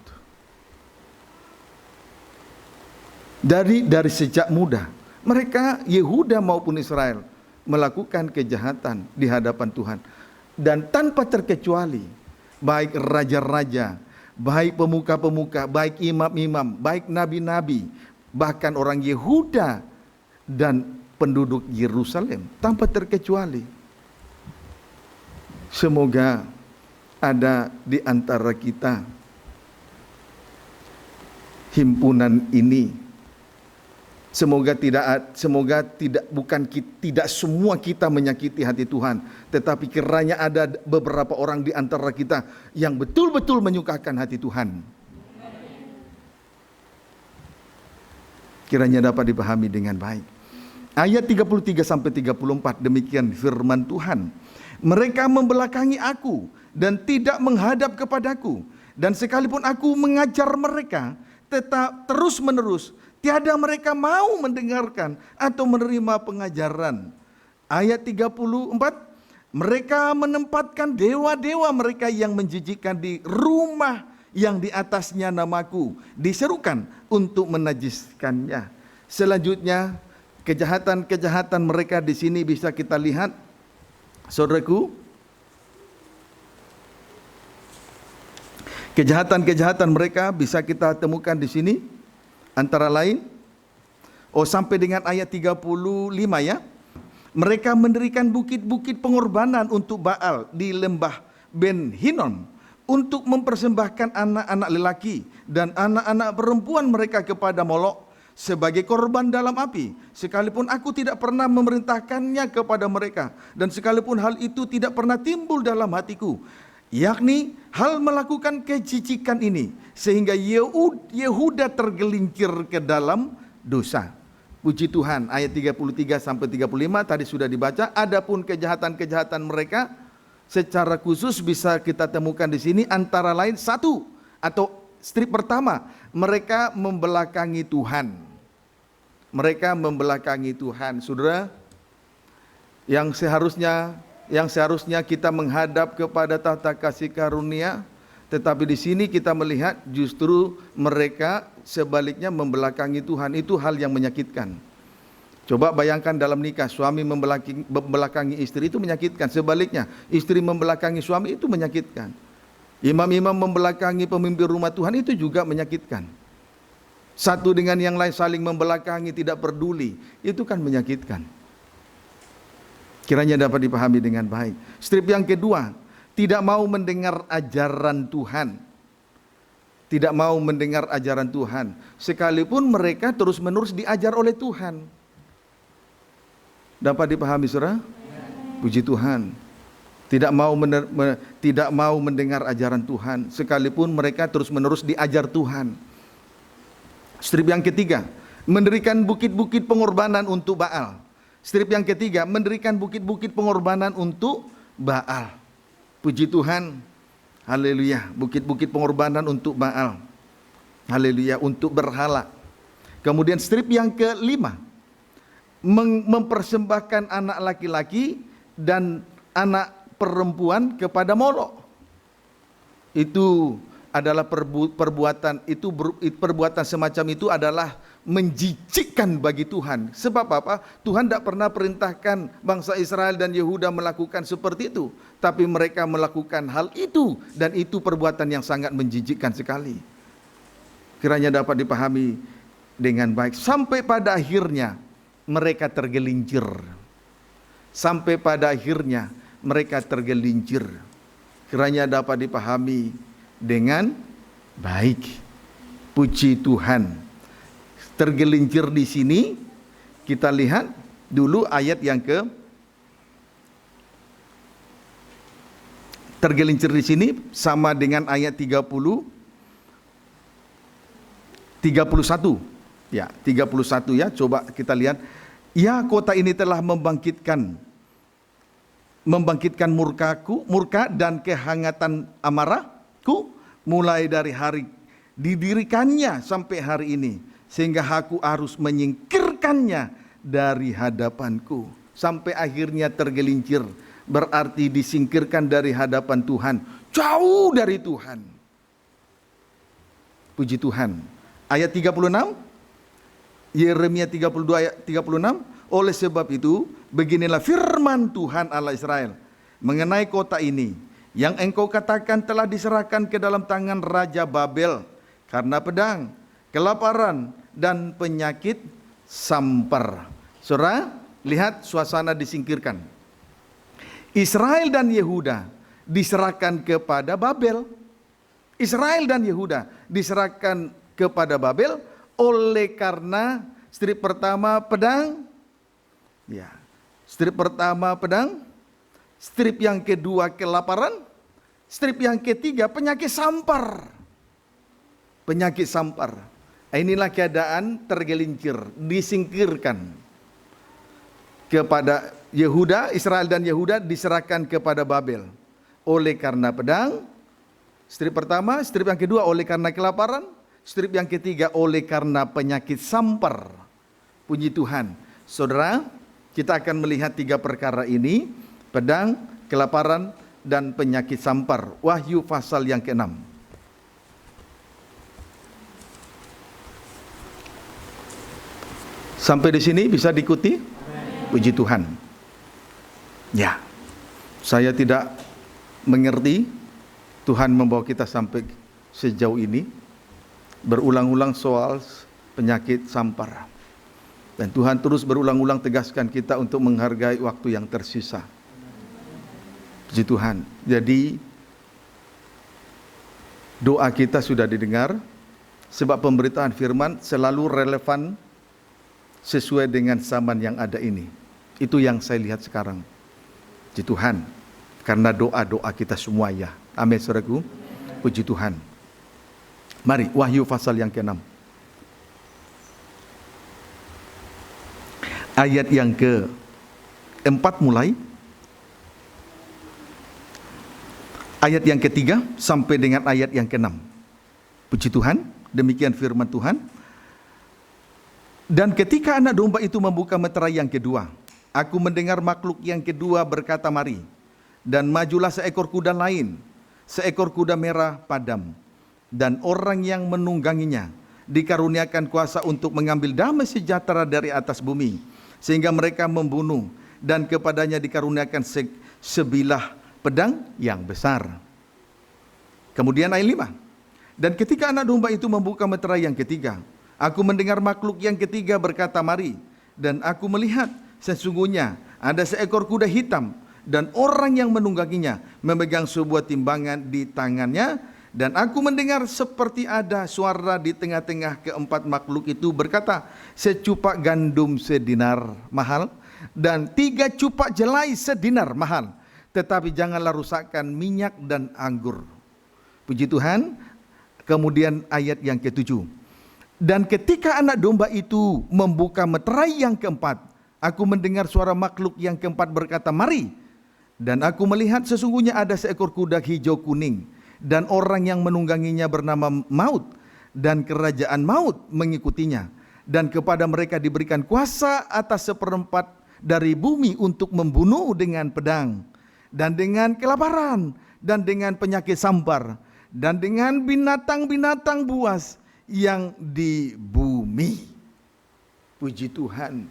Dari sejak muda. Mereka Yehuda maupun Israel melakukan kejahatan di hadapan Tuhan. Dan tanpa terkecuali, baik raja-raja, baik pemuka-pemuka, baik imam-imam, baik nabi-nabi, bahkan orang Yehuda dan penduduk Yerusalem, tanpa terkecuali. Semoga ada di antara kita himpunan ini. Semoga tidak semua kita menyakiti hati Tuhan, tetapi kiranya ada beberapa orang di antara kita yang betul-betul menyukakan hati Tuhan. Kiranya dapat dipahami dengan baik. Ayat 33 sampai 34, demikian firman Tuhan. Mereka membelakangi aku dan tidak menghadap kepadaku, dan sekalipun aku mengajar mereka tetap terus-menerus, tiada mereka mau mendengarkan atau menerima pengajaran. Ayat 34, mereka menempatkan dewa-dewa mereka yang menjijikkan di rumah yang di atasnya namaku, diserukan untuk menajiskannya. Selanjutnya, kejahatan-kejahatan mereka di sini bisa kita lihat, saudaraku. Kejahatan-kejahatan mereka bisa kita temukan di sini. Antara lain, sampai dengan ayat 35 ya. Mereka mendirikan bukit-bukit pengorbanan untuk Baal di lembah Ben Hinnom untuk mempersembahkan anak-anak lelaki dan anak-anak perempuan mereka kepada Molok sebagai korban dalam api. Sekalipun aku tidak pernah memerintahkannya kepada mereka, dan sekalipun hal itu tidak pernah timbul dalam hatiku, yakni hal melakukan kejijikan ini, sehingga Yehuda tergelincir ke dalam dosa. Puji Tuhan, ayat 33 sampai 35 tadi sudah dibaca. Adapun kejahatan-kejahatan mereka secara khusus bisa kita temukan di sini, antara lain satu, atau strip pertama, mereka membelakangi Tuhan. Mereka membelakangi Tuhan. Saudara, yang seharusnya kita menghadap kepada tahta kasih karunia, tetapi di sini kita melihat justru mereka sebaliknya membelakangi Tuhan. Itu hal yang menyakitkan. Coba bayangkan dalam nikah, suami membelakangi istri, itu menyakitkan. Sebaliknya, istri membelakangi suami, itu menyakitkan. Imam-imam membelakangi pemimpin rumah Tuhan, itu juga menyakitkan. Satu dengan yang lain saling membelakangi, tidak peduli, itu kan menyakitkan. Kiranya dapat dipahami dengan baik. Strip yang kedua, tidak mau mendengar ajaran Tuhan. Tidak mau mendengar ajaran Tuhan, sekalipun mereka terus-menerus diajar oleh Tuhan. Dapat dipahami, saudara? Puji Tuhan. Tidak mau mendengar ajaran Tuhan, sekalipun mereka terus-menerus diajar Tuhan. Strip yang ketiga, mendirikan bukit-bukit pengorbanan untuk Baal. Strip yang ketiga, mendirikan bukit-bukit pengorbanan untuk Baal. Puji Tuhan. Haleluya, bukit-bukit pengorbanan untuk Baal. Haleluya, untuk berhala. Kemudian strip yang kelima, mempersembahkan anak laki-laki dan anak perempuan kepada Molok. Itu adalah perbuatan semacam itu adalah menjijikkan bagi Tuhan. Sebab apa? Tuhan tidak pernah perintahkan bangsa Israel dan Yehuda melakukan seperti itu, tapi mereka melakukan hal itu, dan itu perbuatan yang sangat menjijikkan sekali. Kiranya dapat dipahami dengan baik. Sampai pada akhirnya mereka tergelincir. Sampai pada akhirnya mereka tergelincir. Kiranya dapat dipahami dengan baik. Puji Tuhan. Tergelincir di sini, kita lihat dulu ayat yang tergelincir di sini sama dengan ayat 31. Ya, 31 ya, coba kita lihat. Ya, kota ini telah membangkitkan murka dan kehangatan amarahku mulai dari hari didirikannya sampai hari ini, sehingga aku harus menyingkirkannya dari hadapanku. Sampai akhirnya tergelincir, berarti disingkirkan dari hadapan Tuhan, jauh dari Tuhan. Puji Tuhan. Ayat 36, Yeremia 32 ayat 36, oleh sebab itu beginilah firman Tuhan Allah Israel mengenai kota ini, yang engkau katakan telah diserahkan ke dalam tangan Raja Babel karena pedang, kelaparan, dan penyakit sampar. Saudara, lihat suasana disingkirkan. Israel dan Yehuda diserahkan kepada Babel. Israel dan Yehuda diserahkan kepada Babel oleh karena strip pertama pedang. Ya. Strip pertama pedang, strip yang kedua kelaparan, strip yang ketiga penyakit sampar. Penyakit sampar. Inilah keadaan tergelincir, disingkirkan kepada Yehuda. Israel dan Yehuda diserahkan kepada Babel oleh karena pedang, strip pertama, strip yang kedua oleh karena kelaparan, strip yang ketiga oleh karena penyakit sampar. Puji Tuhan. Saudara, kita akan melihat tiga perkara ini, pedang, kelaparan, dan penyakit sampar. Wahyu pasal yang ke-6. Sampai di sini bisa diikuti? Puji Tuhan. Ya, saya tidak mengerti Tuhan membawa kita sampai sejauh ini, berulang-ulang soal penyakit sampar. Dan Tuhan terus berulang-ulang tegaskan kita untuk menghargai waktu yang tersisa. Puji Tuhan. Jadi doa kita sudah didengar, sebab pemberitaan firman selalu relevan sesuai dengan zaman yang ada ini. Itu yang saya lihat sekarang. Puji Tuhan. Karena doa-doa kita semua ya. Amin, saudaraku. Puji Tuhan. Mari, Wahyu pasal yang ke-6. ayat yang keempat mulai, ayat yang ketiga sampai dengan ayat yang keenam. Puji Tuhan, demikian firman Tuhan. Dan ketika anak domba itu membuka meterai yang kedua, aku mendengar makhluk yang kedua berkata, mari. Dan majulah seekor kuda lain, seekor kuda merah padam. Dan orang yang menungganginya dikaruniakan kuasa untuk mengambil damai sejahtera dari atas bumi, sehingga mereka membunuh, dan kepadanya dikaruniakan sebilah pedang yang besar. Kemudian ayat 5. Dan ketika anak domba itu membuka meterai yang ketiga, aku mendengar makhluk yang ketiga berkata, mari. Dan aku melihat sesungguhnya ada seekor kuda hitam, dan orang yang menungganginya memegang sebuah timbangan di tangannya. Dan aku mendengar seperti ada suara di tengah-tengah keempat makhluk itu berkata, secupak gandum sedinar mahal, dan 3 cupak jelai sedinar mahal, tetapi janganlah rusakkan minyak dan anggur. Puji Tuhan. Kemudian ayat yang ke-7. Dan ketika anak domba itu membuka meterai yang keempat, aku mendengar suara makhluk yang keempat berkata, mari. Dan aku melihat sesungguhnya ada seekor kuda hijau kuning, dan orang yang menungganginya bernama Maut, dan kerajaan maut mengikutinya. Dan kepada mereka diberikan kuasa atas 1/4 dari bumi untuk membunuh dengan pedang, dan dengan kelaparan, dan dengan penyakit sampar, dan dengan binatang-binatang buas yang di bumi. Puji Tuhan.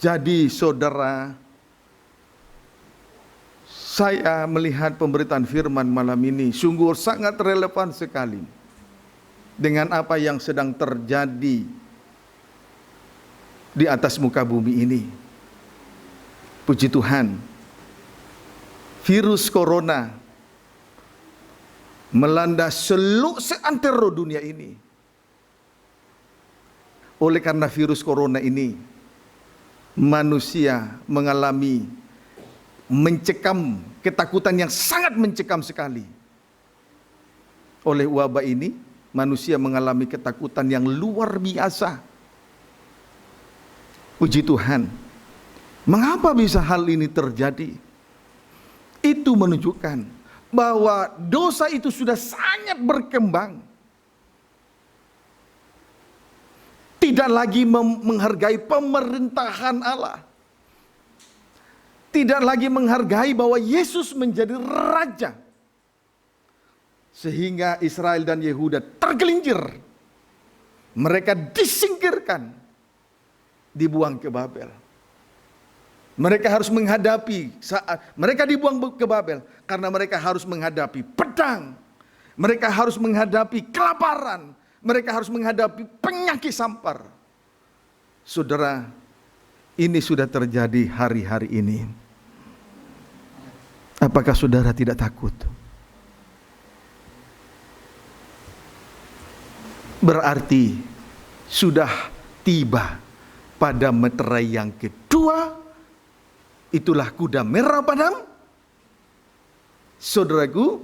Jadi saudara, saya melihat pemberitaan firman malam ini sungguh sangat relevan sekali dengan apa yang sedang terjadi di atas muka bumi ini. Puji Tuhan. Virus corona melanda seluruh seantero dunia ini. Oleh karena virus corona ini, manusia mengalami mencekam, ketakutan yang sangat mencekam sekali. Oleh wabah ini, manusia mengalami ketakutan yang luar biasa. Puji Tuhan. Mengapa bisa hal ini terjadi? Itu menunjukkan bahwa dosa itu sudah sangat berkembang. Tidak lagi menghargai pemerintahan Allah. Tidak lagi menghargai bahwa Yesus menjadi raja. Sehingga Israel dan Yehuda tergelincir. Mereka disingkirkan, dibuang ke Babel. Mereka harus menghadapi saat mereka dibuang ke Babel, karena mereka harus menghadapi pedang, mereka harus menghadapi kelaparan, mereka harus menghadapi penyakit sampar. Saudara, ini sudah terjadi hari-hari ini. Apakah saudara tidak takut? Berarti sudah tiba pada meterai yang kedua. Itulah kuda merah padam. Saudaraku,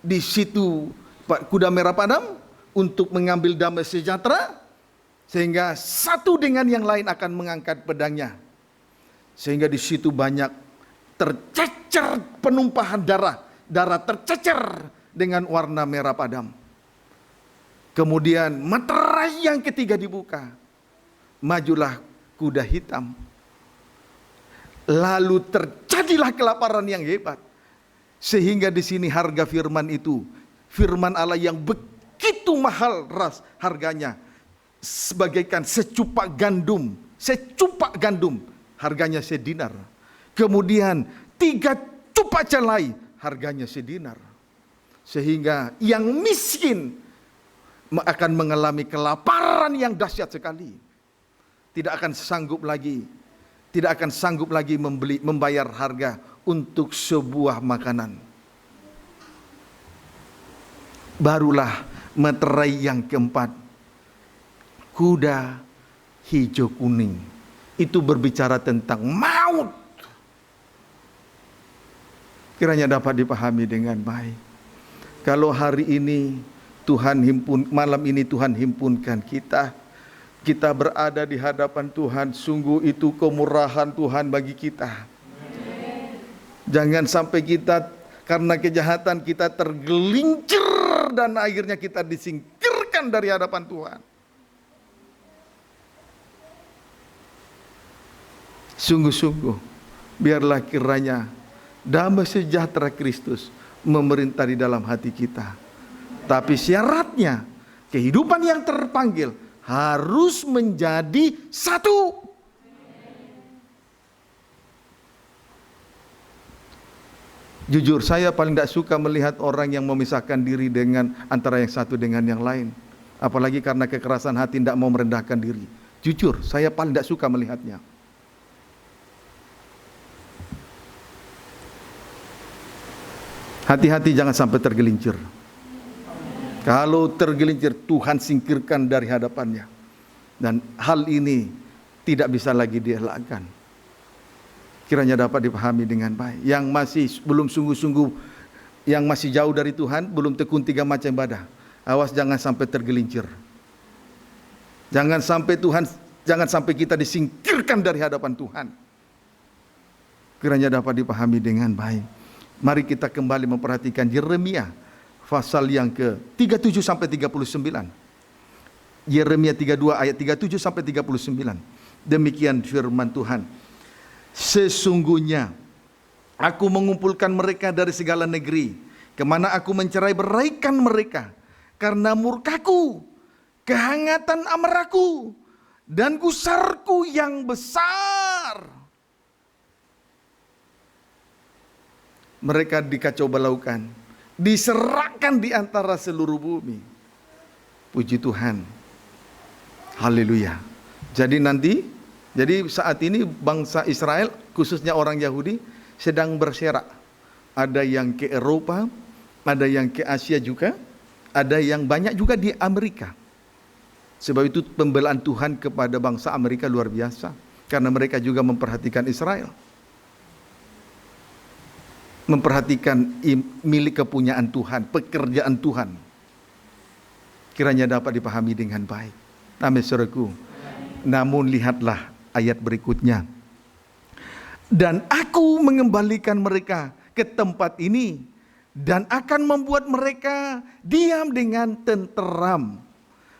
di situ kuda merah padam untuk mengambil damai sejahtera, sehingga satu dengan yang lain akan mengangkat pedangnya. Sehingga di situ banyak tercecer penumpahan darah tercecer dengan warna merah padam. Kemudian meterai yang ketiga dibuka. Majulah kuda hitam. Lalu terjadilah kelaparan yang hebat. Sehingga di sini harga firman itu, firman Allah yang begitu mahal harganya, sebagaikan secupak gandum, harganya sedinar. Kemudian 3 cupak jelai, harganya sedinar. Sehingga yang miskin akan mengalami kelaparan yang dahsyat sekali. Tidak akan sanggup lagi membayar harga untuk sebuah makanan. Barulah meterai yang keempat, kuda hijau kuning. Itu berbicara tentang maut. Kiranya dapat dipahami dengan baik. Kalau hari ini malam ini Tuhan himpunkan kita kita berada di hadapan Tuhan, sungguh itu kemurahan Tuhan bagi kita. Jangan sampai kita karena kejahatan kita tergelincir dan akhirnya kita disingkirkan dari hadapan Tuhan. Sungguh-sungguh, biarlah kiranya damai sejahtera Kristus memerintah di dalam hati kita. Tapi syaratnya, kehidupan yang terpanggil harus menjadi satu. Jujur, saya paling tidak suka melihat orang yang memisahkan diri dengan antara yang satu dengan yang lain. Apalagi karena kekerasan hati tidak mau merendahkan diri. Jujur, saya paling tidak suka melihatnya. Hati-hati jangan sampai tergelincir. Kalau tergelincir, Tuhan singkirkan dari hadapannya. Dan hal ini tidak bisa lagi dielakkan. Kiranya dapat dipahami dengan baik. Yang masih belum sungguh-sungguh, yang masih jauh dari Tuhan, belum tekun 3 macam ibadah. Awas jangan sampai tergelincir. Jangan sampai kita disingkirkan dari hadapan Tuhan. Kiranya dapat dipahami dengan baik. Mari kita kembali memperhatikan Yeremia pasal yang ke-37 sampai 39. Yeremia 32 ayat 37 sampai 39. Demikian firman Tuhan. Sesungguhnya aku mengumpulkan mereka dari segala negeri, kemana aku mencerai-beraikan mereka, karena murkaku, kehangatan amarahku, dan gusarku yang besar. Mereka dikacau balaukan, diserahkan di antara seluruh bumi. Puji Tuhan. Haleluya. Jadi saat ini bangsa Israel, khususnya orang Yahudi, sedang berserak. Ada yang ke Eropa, ada yang ke Asia juga, ada yang banyak juga di Amerika. Sebab itu pembelaan Tuhan kepada bangsa Amerika luar biasa. Karena mereka juga memperhatikan Israel. Memperhatikan milik kepunyaan Tuhan, pekerjaan Tuhan. Kiranya dapat dipahami dengan baik. Amin, saudaraku. Namun lihatlah ayat berikutnya. Dan aku mengembalikan mereka ke tempat ini, dan akan membuat mereka diam dengan tenteram.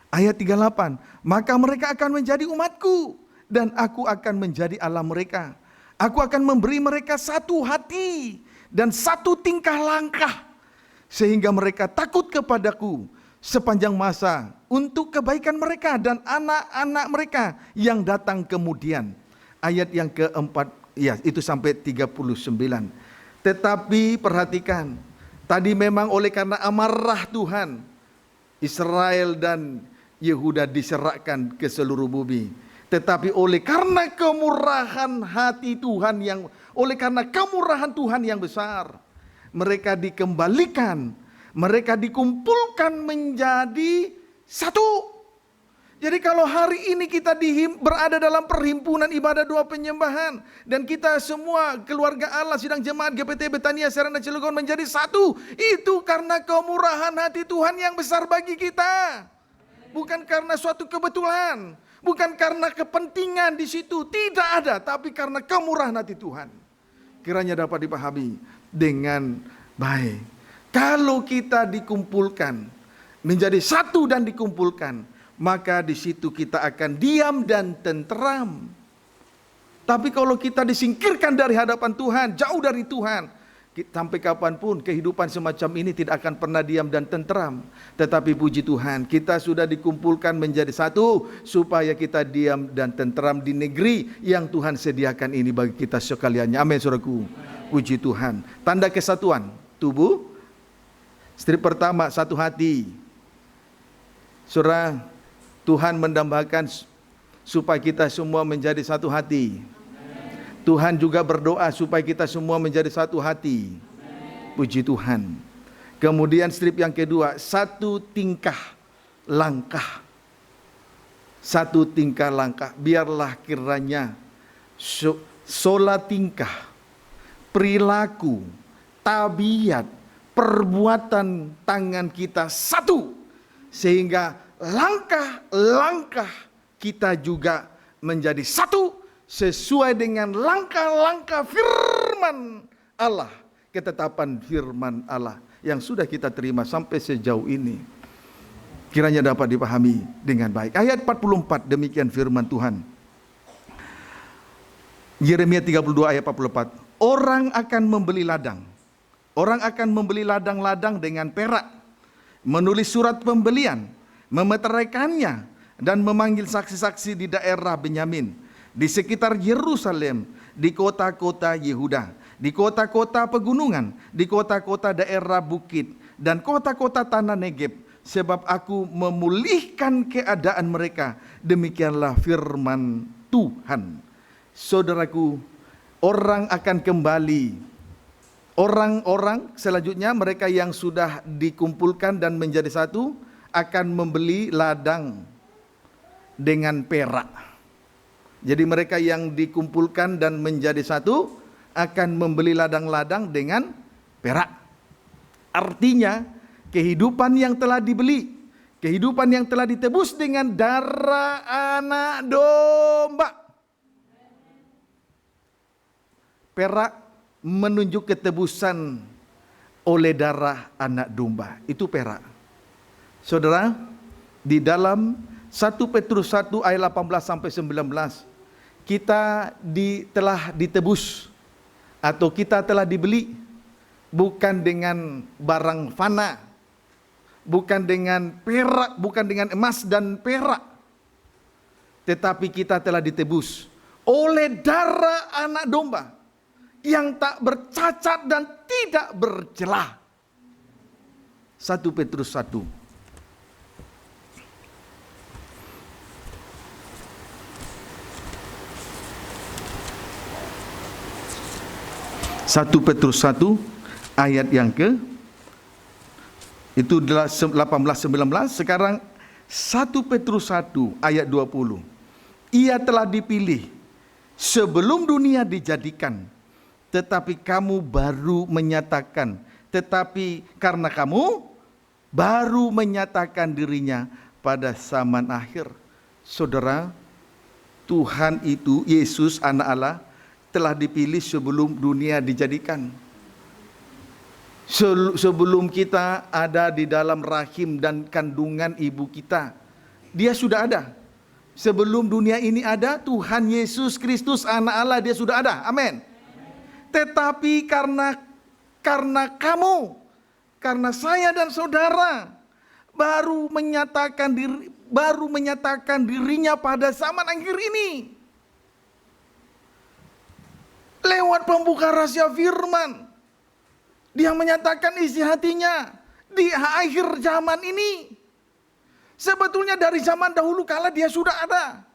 Ayat 38. Maka mereka akan menjadi umatku, dan aku akan menjadi Allah mereka. Aku akan memberi mereka satu hati dan satu tingkah langkah, sehingga mereka takut kepadaku sepanjang masa untuk kebaikan mereka dan anak-anak mereka yang datang kemudian. Ayat yang keempat, ya itu sampai 39. Tetapi perhatikan, tadi memang oleh karena amarah Tuhan, Israel dan Yehuda diserahkan ke seluruh bumi. Tetapi oleh karena kemurahan hati Tuhan oleh karena kemurahan Tuhan yang besar, mereka dikembalikan, mereka dikumpulkan menjadi satu. Jadi kalau hari ini kita berada dalam perhimpunan ibadah doa penyembahan, dan kita semua keluarga Allah sidang jemaat GPT Betania Serang dan Cilegon menjadi satu, itu karena kemurahan hati Tuhan yang besar bagi kita. Bukan karena suatu kebetulan, bukan karena kepentingan di situ, tidak ada, tapi karena kemurahan hati Tuhan. Kiranya dapat dipahami dengan baik. Kalau kita dikumpulkan menjadi satu dan dikumpulkan, maka di situ kita akan diam dan tenteram. Tapi kalau kita disingkirkan dari hadapan Tuhan, jauh dari Tuhan, sampai kapanpun kehidupan semacam ini tidak akan pernah diam dan tenteram. Tetapi puji Tuhan, kita sudah dikumpulkan menjadi satu, supaya kita diam dan tenteram di negeri yang Tuhan sediakan ini bagi kita sekaliannya. Amin, saudaraku. Puji Tuhan. Tanda kesatuan tubuh. Strip pertama, satu hati. Saudara, Tuhan mendambakan supaya kita semua menjadi satu hati. Tuhan juga berdoa supaya kita semua menjadi satu hati. Puji Tuhan. Kemudian strip yang kedua, satu tingkah langkah. Satu tingkah langkah. Biarlah kiranya sola tingkah, perilaku, tabiat, perbuatan tangan kita satu. Sehingga langkah-langkah kita juga menjadi satu sesuai dengan langkah-langkah firman Allah, ketetapan firman Allah yang sudah kita terima sampai sejauh ini. Kiranya dapat dipahami dengan baik. Ayat 44, demikian firman Tuhan. Yeremia 32 ayat 44. Orang akan membeli ladang. Orang akan membeli ladang-ladang dengan perak, menulis surat pembelian, memeteraikannya, dan memanggil saksi-saksi di daerah Benyamin, di sekitar Yerusalem, di kota-kota Yehuda, di kota-kota pegunungan, di kota-kota daerah bukit, dan kota-kota tanah Negeb, sebab aku memulihkan keadaan mereka. Demikianlah firman Tuhan. Saudaraku, orang akan kembali. Orang-orang selanjutnya, mereka yang sudah dikumpulkan dan menjadi satu, akan membeli ladang dengan perak. Jadi mereka yang dikumpulkan dan menjadi satu akan membeli ladang-ladang dengan perak. Artinya kehidupan yang telah dibeli, kehidupan yang telah ditebus dengan darah anak domba. Perak menunjuk ketebusan oleh darah anak domba. Itu perak. Saudara, di dalam 1 Petrus 1 ayat 18 sampai 19, kita telah ditebus atau kita telah dibeli bukan dengan barang fana, bukan dengan perak, bukan dengan emas dan perak, tetapi kita telah ditebus oleh darah anak domba yang tak bercacat dan tidak bercelah. 1 Petrus 1. 1 Petrus 1 ayat yang ke itu 18-19. Sekarang 1 Petrus 1 ayat 20. Ia telah dipilih sebelum dunia dijadikan, tetapi kamu baru menyatakan, tetapi karena kamu baru menyatakan dirinya pada zaman akhir. Saudara, Tuhan itu, Yesus anak Allah, telah dipilih sebelum dunia dijadikan. Sebelum kita ada di dalam rahim dan kandungan ibu kita, Dia sudah ada. Sebelum dunia ini ada, Tuhan Yesus Kristus anak Allah, Dia sudah ada. Amin. Tetapi karena kamu, karena saya dan saudara baru menyatakan dirinya pada zaman akhir ini. Lewat pembuka rahasia firman, Dia menyatakan isi hatinya di akhir zaman ini. Sebetulnya dari zaman dahulu kala Dia sudah ada.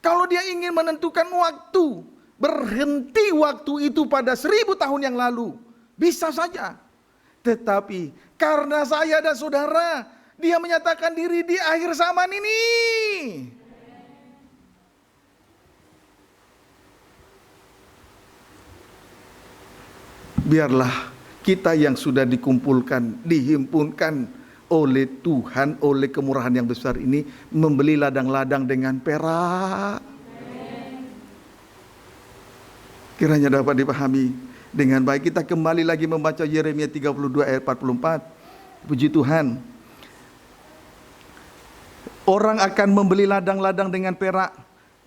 Kalau Dia ingin menentukan waktu, berhenti waktu itu pada 1000 tahun yang lalu, bisa saja. Tetapi karena saya dan saudara, Dia menyatakan diri di akhir zaman ini. Biarlah kita yang sudah dikumpulkan, dihimpunkan oleh Tuhan, oleh kemurahan yang besar ini, membeli ladang-ladang dengan perak. Kiranya dapat dipahami dengan baik. Kita kembali lagi membaca Yeremia 32 ayat 44. Puji Tuhan. Orang akan membeli ladang-ladang dengan perak,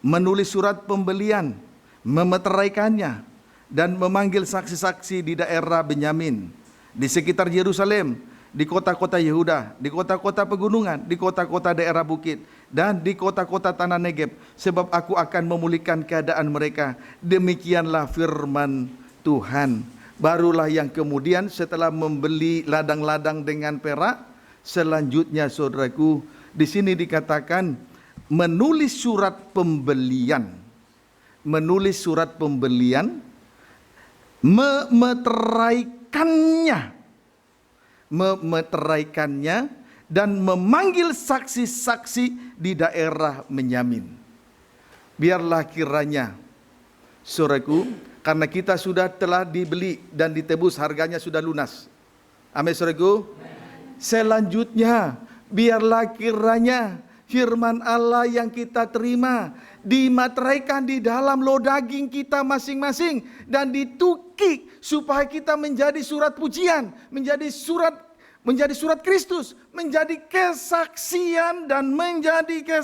menulis surat pembelian, memeteraikannya, dan memanggil saksi-saksi di daerah Benyamin, di sekitar Yerusalem, di kota-kota Yehuda, di kota-kota pegunungan, di kota-kota daerah bukit, dan di kota-kota tanah Negeb, sebab aku akan memulihkan keadaan mereka. Demikianlah firman Tuhan. Barulah yang kemudian setelah membeli ladang-ladang dengan perak, selanjutnya saudaraku, di sini dikatakan menulis surat pembelian. Menulis surat pembelian, memeteraikannya dan memanggil saksi-saksi di daerah Benyamin. Biarlah kiranya, saudaraku, karena kita telah dibeli dan ditebus, harganya sudah lunas. Amin, saudaraku. Selanjutnya, biarlah kiranya firman Allah yang kita terima dimateraikan di dalam loh daging kita masing-masing dan ditukik supaya kita menjadi surat pujian, menjadi surat Kristus, menjadi kesaksian dan menjadi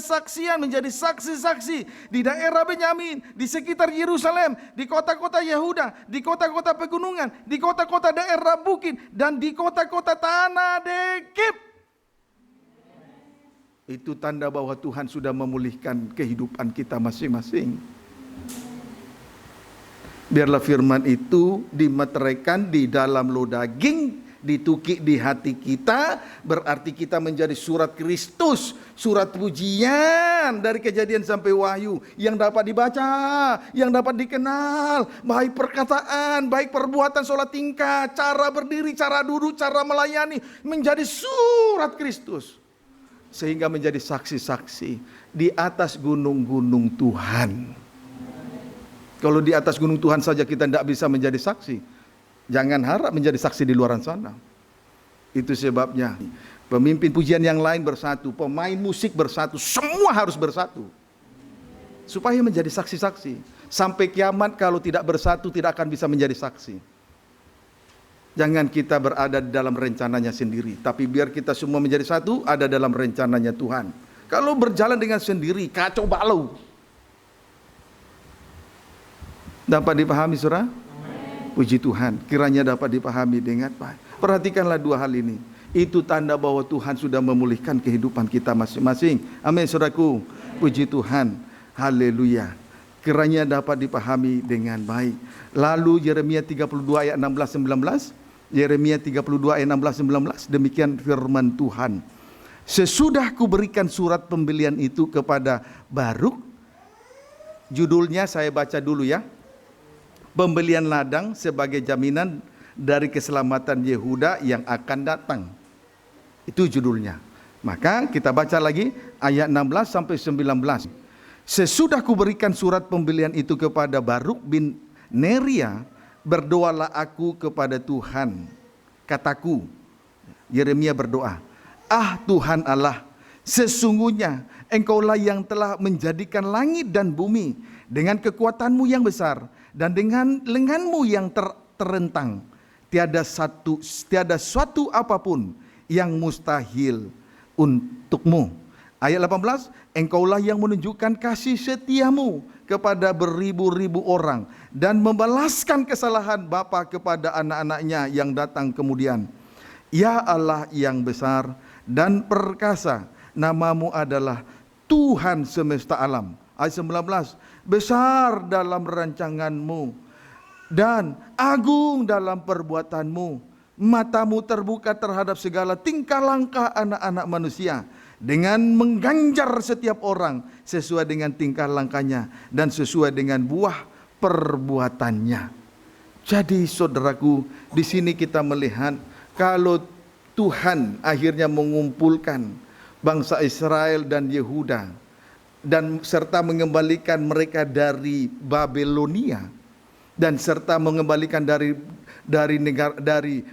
saksi-saksi di daerah Benyamin, di sekitar Yerusalem, di kota-kota Yehuda, di kota-kota pegunungan, di kota-kota daerah bukit, dan di kota-kota tanah Dekip. Itu tanda bahwa Tuhan sudah memulihkan kehidupan kita masing-masing. Biarlah firman itu dimeteraikan di dalam loh daging, ditukik di hati kita, berarti kita menjadi surat Kristus, surat pujian dari Kejadian sampai Wahyu yang dapat dibaca, yang dapat dikenal, baik perkataan, baik perbuatan, sholat tingkah, cara berdiri, cara duduk, cara melayani, menjadi surat Kristus sehingga menjadi saksi-saksi di atas gunung-gunung Tuhan. Kalau di atas gunung Tuhan saja kita tidak bisa menjadi saksi, jangan harap menjadi saksi di luar sana. Itu sebabnya pemimpin pujian yang lain bersatu, pemain musik bersatu, semua harus bersatu supaya menjadi saksi-saksi. Sampai kiamat kalau tidak bersatu tidak akan bisa menjadi saksi. Jangan kita berada di dalam rencananya sendiri, tapi biar kita semua menjadi satu, ada dalam rencananya Tuhan. Kalau berjalan dengan sendiri, kacau balau. Dapat dipahami, saudara? Puji Tuhan, kiranya dapat dipahami dengan baik. Perhatikanlah dua hal ini. Itu tanda bahwa Tuhan sudah memulihkan kehidupan kita masing-masing. Amin, saudaraku. Puji Tuhan. Haleluya. Kiranya dapat dipahami dengan baik. Lalu Yeremia 32 ayat 16-19. Yeremia 32 ayat 16-19. Demikian firman Tuhan. Sesudah kuberikan surat pembelian itu kepada Baruk. Judulnya saya baca dulu ya. Pembelian ladang sebagai jaminan dari keselamatan Yehuda yang akan datang. Itu judulnya. Maka kita baca lagi ayat 16 sampai 19. Sesudah kuberikan surat pembelian itu kepada Baruk bin Neria, berdoalah aku kepada Tuhan. Kataku, Yeremia berdoa, ah Tuhan Allah, sesungguhnya Engkaulah yang telah menjadikan langit dan bumi dengan kekuatanmu yang besar dan dengan lenganmu yang terentang. Tiada suatu apapun yang mustahil untukmu. Ayat 18, Engkaulah yang menunjukkan kasih setiamu kepada beribu-ribu orang dan membalaskan kesalahan bapa kepada anak-anaknya yang datang kemudian. Ya Allah yang besar dan perkasa, namamu adalah Tuhan semesta alam. Ayat 19, besar dalam rancanganmu dan agung dalam perbuatanmu. Matamu terbuka terhadap segala tingkah langkah anak-anak manusia, dengan mengganjar setiap orang sesuai dengan tingkah langkahnya dan sesuai dengan buah perbuatannya. Jadi saudaraku, di sini kita melihat kalau Tuhan akhirnya mengumpulkan bangsa Israel dan Yehuda dan serta mengembalikan mereka dari Babelonia dan serta mengembalikan dari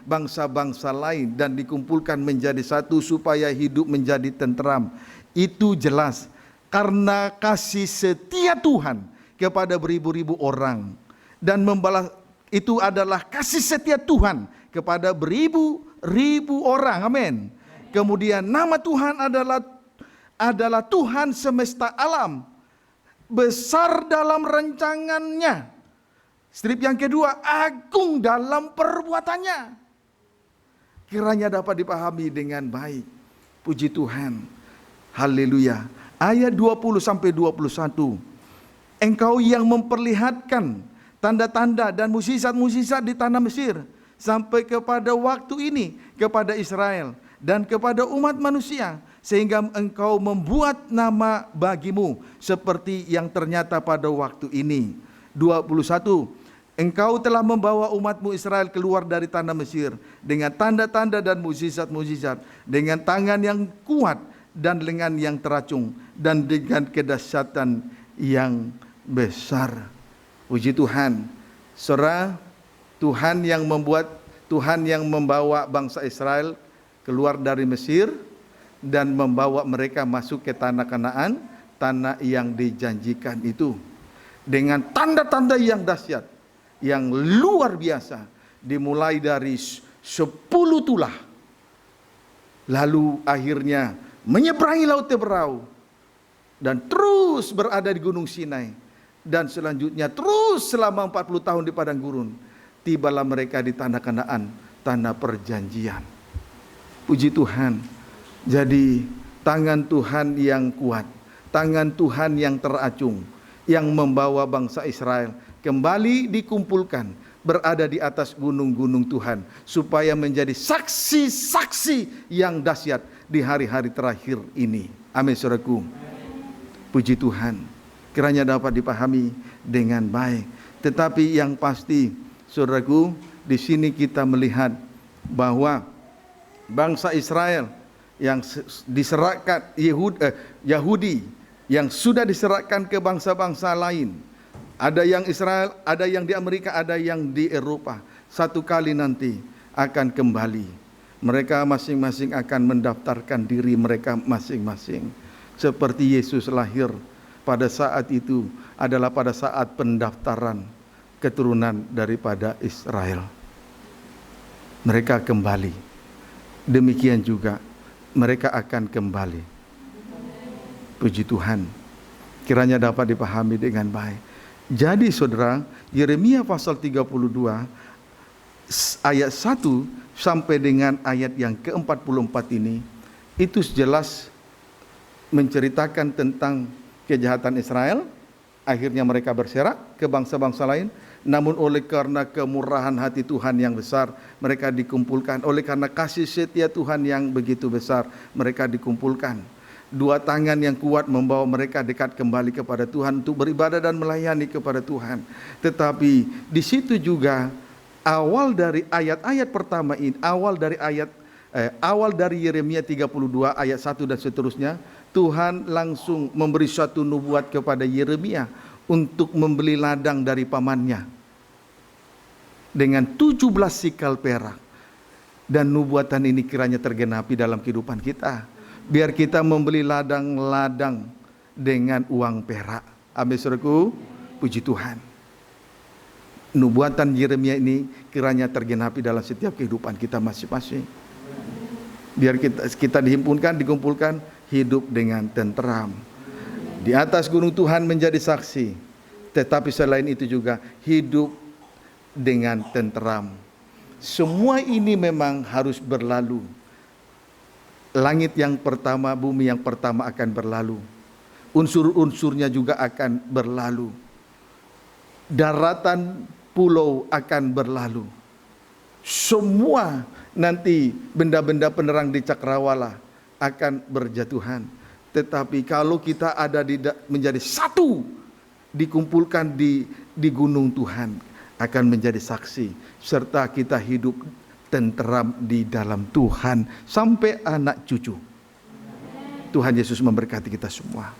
bangsa-bangsa lain dan dikumpulkan menjadi satu supaya hidup menjadi tentram. Itu jelas karena kasih setia Tuhan kepada beribu-ribu orang dan membalas, itu adalah kasih setia Tuhan kepada beribu-ribu orang. Amin. Kemudian nama Tuhan adalah Tuhan semesta alam, besar dalam rancangannya. Strip yang kedua, agung dalam perbuatannya. Kiranya dapat dipahami dengan baik. Puji Tuhan. Haleluya. Ayat 20 sampai 21. Engkau yang memperlihatkan tanda-tanda dan mukjizat-mukjizat di tanah Mesir sampai kepada waktu ini kepada Israel dan kepada umat manusia, sehingga engkau membuat nama bagimu seperti yang ternyata pada waktu ini. 21. Engkau telah membawa umatmu Israel keluar dari tanah Mesir dengan tanda-tanda dan mukjizat-mukjizat, dengan tangan yang kuat dan lengan yang teracung, dan dengan kedahsyatan yang besar. Puji Tuhan. Saudara, Tuhan yang membawa bangsa Israel keluar dari Mesir dan membawa mereka masuk ke tanah Kanaan, tanah yang dijanjikan itu. Dengan tanda-tanda yang dahsyat, yang luar biasa, dimulai dari 10 tulah. Lalu akhirnya menyeberangi Laut Teberau dan terus berada di Gunung Sinai. Dan selanjutnya terus selama 40 tahun di padang gurun. Tibalah mereka di tanah Kanaan, tanah perjanjian. Puji Tuhan. Jadi tangan Tuhan yang kuat, tangan Tuhan yang teracung, yang membawa bangsa Israel kembali dikumpulkan, berada di atas gunung-gunung Tuhan, supaya menjadi saksi-saksi yang dahsyat di hari-hari terakhir ini. Amin, saudaraku. Puji Tuhan. Kiranya dapat dipahami dengan baik. Tetapi yang pasti, saudaraku, di sini kita melihat bahwa bangsa Israel yang diserahkan Yahudi yang sudah diserahkan ke bangsa-bangsa lain. Ada yang Israel, ada yang di Amerika, ada yang di Eropa. Satu kali nanti akan kembali. Mereka masing-masing akan mendaftarkan diri mereka masing-masing. Seperti Yesus lahir pada saat itu adalah pada saat pendaftaran keturunan daripada Israel. Mereka kembali. Demikian juga mereka akan kembali. Puji Tuhan. Kiranya dapat dipahami dengan baik. Jadi saudara, Yeremia pasal 32 ayat 1 sampai dengan ayat yang ke-44 ini, itu jelas menceritakan tentang kejahatan Israel. Akhirnya mereka berserak ke bangsa-bangsa lain. Namun oleh karena kemurahan hati Tuhan yang besar, mereka dikumpulkan. Oleh karena kasih setia Tuhan yang begitu besar, mereka dikumpulkan. Dua tangan yang kuat membawa mereka dekat kembali kepada Tuhan untuk beribadah dan melayani kepada Tuhan. Tetapi di situ juga awal dari ayat-ayat pertama ini, awal dari Yeremia 32 ayat 1 dan seterusnya, Tuhan langsung memberi suatu nubuat kepada Yeremia untuk membeli ladang dari pamannya dengan 17 sikal perak. Dan nubuatan ini kiranya tergenapi dalam kehidupan kita. Biar kita membeli ladang-ladang dengan uang perak. Amin, saudaraku. Puji Tuhan. Nubuatan Yeremia ini kiranya tergenapi dalam setiap kehidupan kita masing-masing. Biar kita dikumpulkan, hidup dengan tenteram. Di atas gunung Tuhan menjadi saksi. Tetapi selain itu juga hidup dengan tenteram. Semua ini memang harus berlalu. Langit yang pertama, bumi yang pertama akan berlalu. Unsur-unsurnya juga akan berlalu. Daratan, pulau akan berlalu. Semua nanti benda-benda penerang di cakrawala akan berjatuhan. Tetapi kalau kita ada menjadi satu, dikumpulkan di gunung Tuhan, akan menjadi saksi. Serta kita hidup tenteram di dalam Tuhan sampai anak cucu. Tuhan Yesus memberkati kita semua.